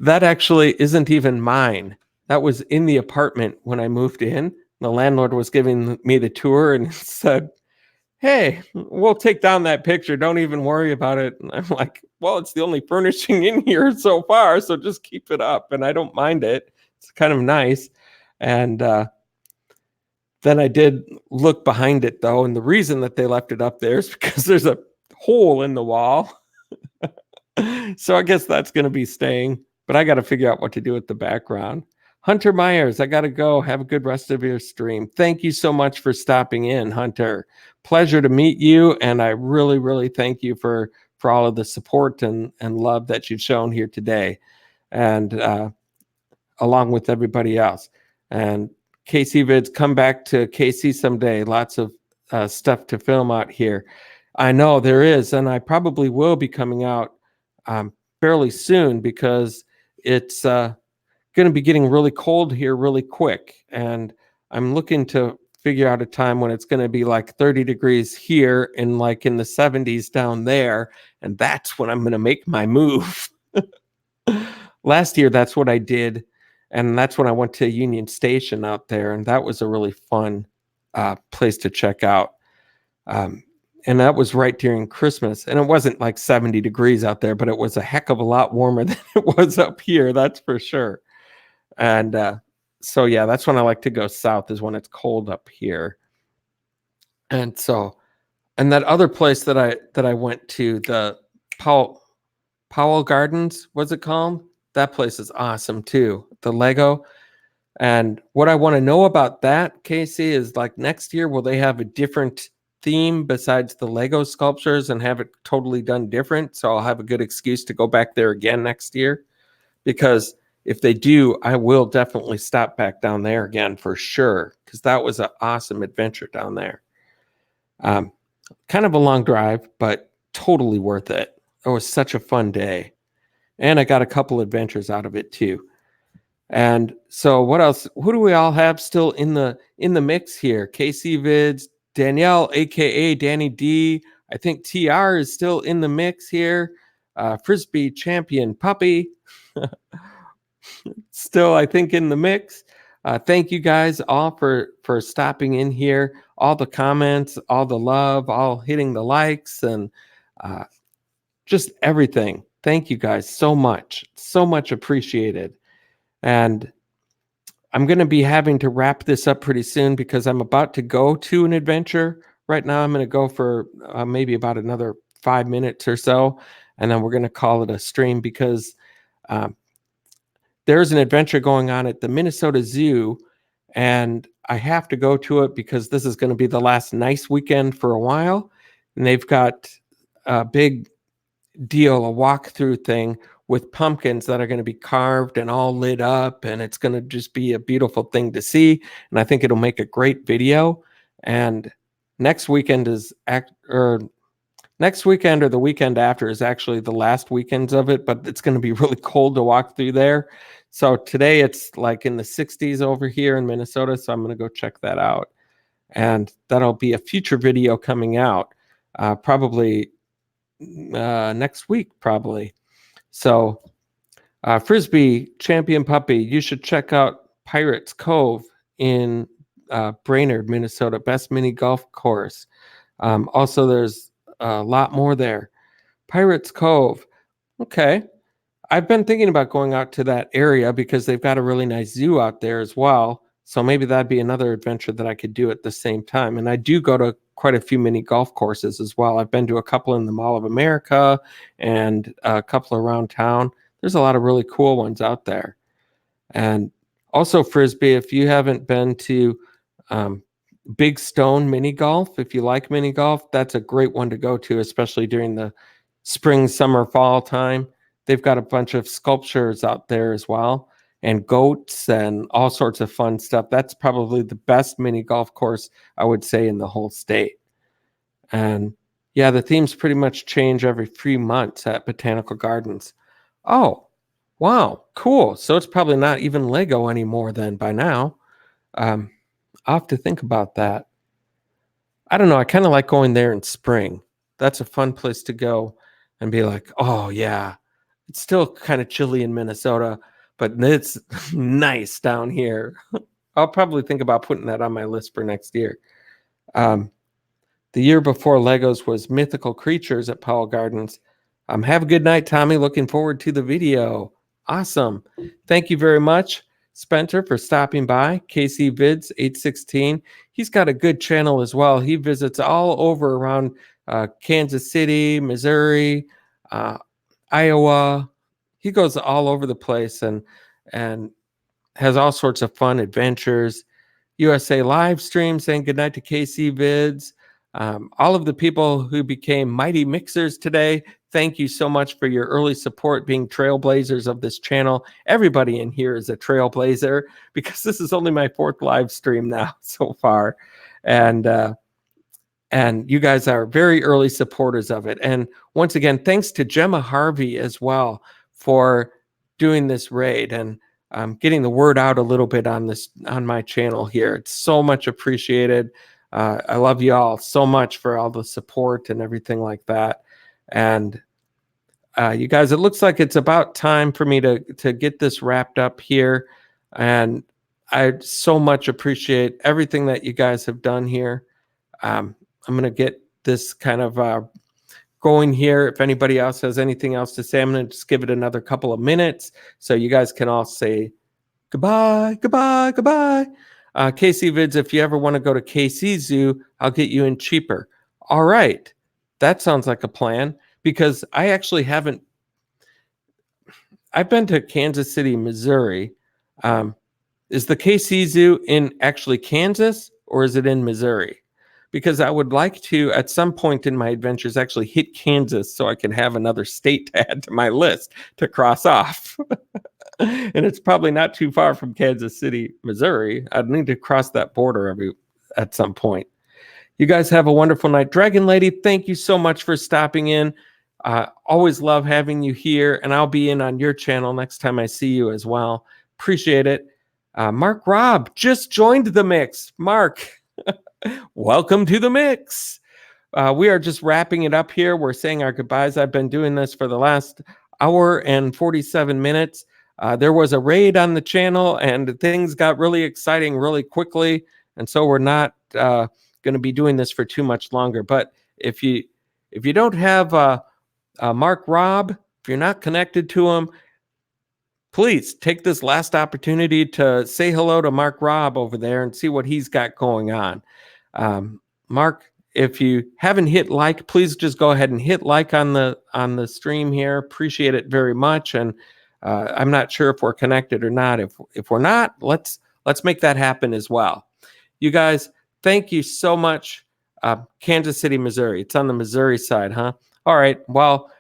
That actually isn't even mine. That was in the apartment when I moved in. The landlord was giving me the tour and said, "Hey, we'll take down that picture. Don't even worry about it." And I'm like, "Well, it's the only furnishing in here so far, so just keep it up." And I don't mind it. It's kind of nice. And then I did look behind it, though. And the reason that they left it up there is because there's a hole in the wall. So I guess that's going to be staying. But I got to figure out what to do with the background. Hunter Myers, I got to go. Have a good rest of your stream. Thank you so much for stopping in, Hunter. Pleasure to meet you. And I really, really thank you for all of the support and love that you've shown here today. And along with everybody else. And KC Vids, come back to KC someday. Lots of stuff to film out here. I know there is, and I probably will be coming out fairly soon because it's going to be getting really cold here really quick. And I'm looking to figure out a time when it's going to be like 30 degrees here and like in the 70s down there. And that's when I'm going to make my move. Last year, that's what I did. And that's when I went to Union Station out there. And that was a really fun place to check out. And that was right during Christmas. And it wasn't like 70 degrees out there, but it was a heck of a lot warmer than it was up here. That's for sure. And so, yeah, that's when I like to go south, is when it's cold up here. And so, and that other place that I went to, the Powell Gardens, what's it called? That place is awesome too. The Lego. And what I want to know about that, Casey, is like next year, will they have a different theme besides the Lego sculptures and have it totally done different? So I'll have a good excuse to go back there again next year. Because if they do, I will definitely stop back down there again for sure. Because that was an awesome adventure down there. Kind of a long drive, but totally worth it. It was such a fun day. And I got a couple adventures out of it too. And so what else? Who do we all have still in the mix here? KC Vids, Danielle, aka Danny D. I think TR is still in the mix here. Frisbee Champion Puppy. Still, I think, in the mix. Thank you guys all for stopping in here. All the comments, all the love, all hitting the likes, and just everything. Thank you guys so much. So much appreciated. And I'm going to be having to wrap this up pretty soon because I'm about to go to an adventure. Right now, I'm going to go for maybe about another 5 minutes or so. And then we're going to call it a stream because there's an adventure going on at the Minnesota Zoo. And I have to go to it because this is going to be the last nice weekend for a while. And they've got a big deal, a walkthrough thing with pumpkins that are going to be carved and all lit up, and it's going to just be a beautiful thing to see. And I think it'll make a great video. And next weekend or the weekend after is actually the last weekends of it, but it's going to be really cold to walk through there. So today it's like in the 60s over here in Minnesota, so I'm going to go check that out. And that'll be a future video coming out probably next week, probably. So Frisbee Champion Puppy, you should check out Pirates Cove in Brainerd, Minnesota. Best mini golf course. Also, there's a lot more there. Pirates Cove. Okay. I've been thinking about going out to that area because they've got a really nice zoo out there as well. So maybe that'd be another adventure that I could do at the same time. And I do go to quite a few mini golf courses as well. I've been to a couple in the Mall of America and a couple around town. There's a lot of really cool ones out there. And also Frisbee, if you haven't been to Big Stone Mini Golf, if you like mini golf, that's a great one to go to, especially during the spring, summer, fall time. They've got a bunch of sculptures out there as well, and goats and all sorts of fun stuff. That's probably the best mini golf course, I would say, in the whole state. And yeah, the themes pretty much change every 3 months at Botanical Gardens. Oh, wow, cool. So it's probably not even Lego anymore then by now. I'll have to think about that. I don't know. I kind of like going there in spring. That's a fun place to go and be like, oh, yeah, it's still kind of chilly in Minnesota, but it's nice down here. I'll probably think about putting that on my list for next year. The year before Legos was Mythical Creatures at Powell Gardens. Have a good night, Tommy. Looking forward to the video. Awesome. Thank you very much, Spencer, for stopping by. KC Vids 816. He's got a good channel as well. He visits all over around Kansas City, Missouri, Iowa. He goes all over the place and has all sorts of fun adventures. USA live stream saying goodnight to KC Vids. All of the people who became mighty mixers today, thank you so much for your early support, being trailblazers of this channel. Everybody in here is a trailblazer because this is only my 4th live stream now so far. And you guys are very early supporters of it. And once again, thanks to Gemma Harvey as well for doing this raid and getting the word out a little bit on my channel here. It's so much appreciated. I love you all so much for all the support and everything like that. And you guys, it looks like it's about time for me to get this wrapped up here. And I so much appreciate everything that you guys have done here. I'm going to get this kind of going here. If anybody else has anything else to say, I'm going to just give it another couple of minutes so you guys can all say goodbye, goodbye, goodbye. KC Vids, if you ever want to go to KC Zoo, I'll get you in cheaper. All right. That sounds like a plan because I actually haven't. I've been to Kansas City, Missouri. Is the KC Zoo in actually Kansas or is it in Missouri? Because I would like to, at some point in my adventures, actually hit Kansas so I can have another state to add to my list to cross off. And it's probably not too far from Kansas City, Missouri. I'd need to cross that border at some point. You guys have a wonderful night. Dragon Lady, thank you so much for stopping in. Always love having you here, and I'll be in on your channel next time I see you as well. Appreciate it. Mark Robb just joined the mix. Mark, welcome to the mix. We are just wrapping it up here. We're saying our goodbyes. I've been doing this for the last hour and 47 minutes. There was a raid on the channel and things got really exciting really quickly. And so we're not going to be doing this for too much longer. But if you don't have Mark Robb, if you're not connected to him, please take this last opportunity to say hello to Mark Robb over there and see what he's got going on. Mark, if you haven't hit like, please just go ahead and hit like on the stream here. Appreciate it very much. And I'm not sure if we're connected or not. If we're not, let's make that happen as well. You guys, thank you so much. Kansas City, Missouri. It's on the Missouri side, huh? All right. Well,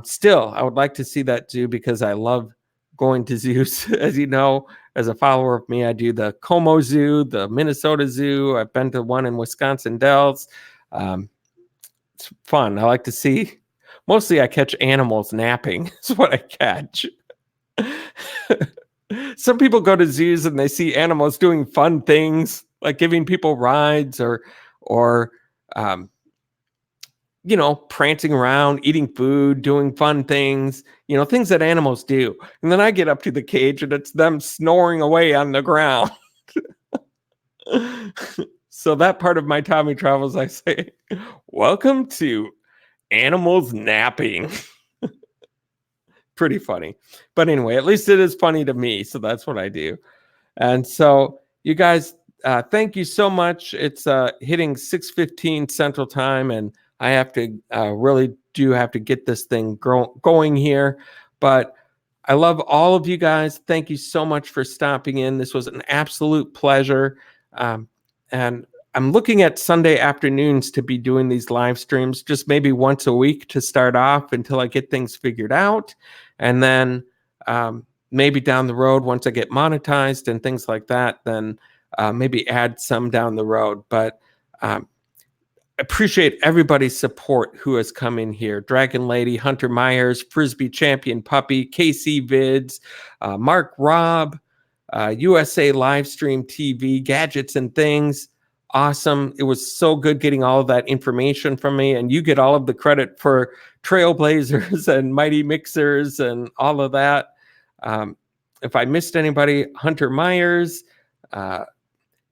still, I would like to see that zoo because I love going to zoos. As you know, as a follower of me, I do the Como Zoo, the Minnesota Zoo. I've been to one in Wisconsin Dells. It's fun. I like to see. Mostly, I catch animals napping. Is what I catch. Some people go to zoos and they see animals doing fun things like giving people rides or prancing around, eating food, doing fun things, things that animals do. And then I get up to the cage and it's them snoring away on the ground. So that part of my Tommy Travels, I say, welcome to animals napping. Pretty funny. But anyway, at least it is funny to me. So that's what I do. And so you guys, thank you so much. It's hitting 6:15 Central Time, and I have to really do have to get this thing going here. But I love all of you guys. Thank you so much for stopping in. This was an absolute pleasure. And I'm looking at Sunday afternoons to be doing these live streams, just maybe once a week to start off until I get things figured out. And then maybe down the road, once I get monetized and things like that, then maybe add some down the road. But appreciate everybody's support who has come in here. Dragon Lady, Hunter Myers, Frisbee Champion Puppy, KC Vids, Mark Robb, USA Livestream TV, Gadgets and Things. Awesome. It was so good getting all of that information from me, and you get all of the credit for Trailblazers and Mighty Mixers and all of that. If I missed anybody, Hunter Myers,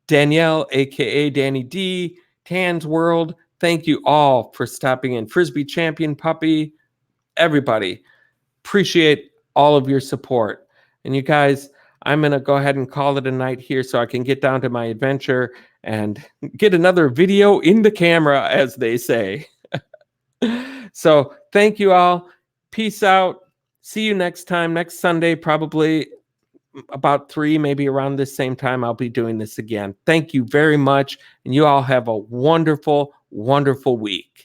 Danielle, aka Danny D, Tan's World, thank you all for stopping in. Frisbee Champion Puppy, everybody, appreciate all of your support. And you guys, I'm going to go ahead and call it a night here so I can get down to my adventure and get another video in the camera, as they say. So thank you all. Peace out. See you next time, next Sunday, probably about 3, maybe around this same time. I'll be doing this again. Thank you very much. And you all have a wonderful, wonderful week.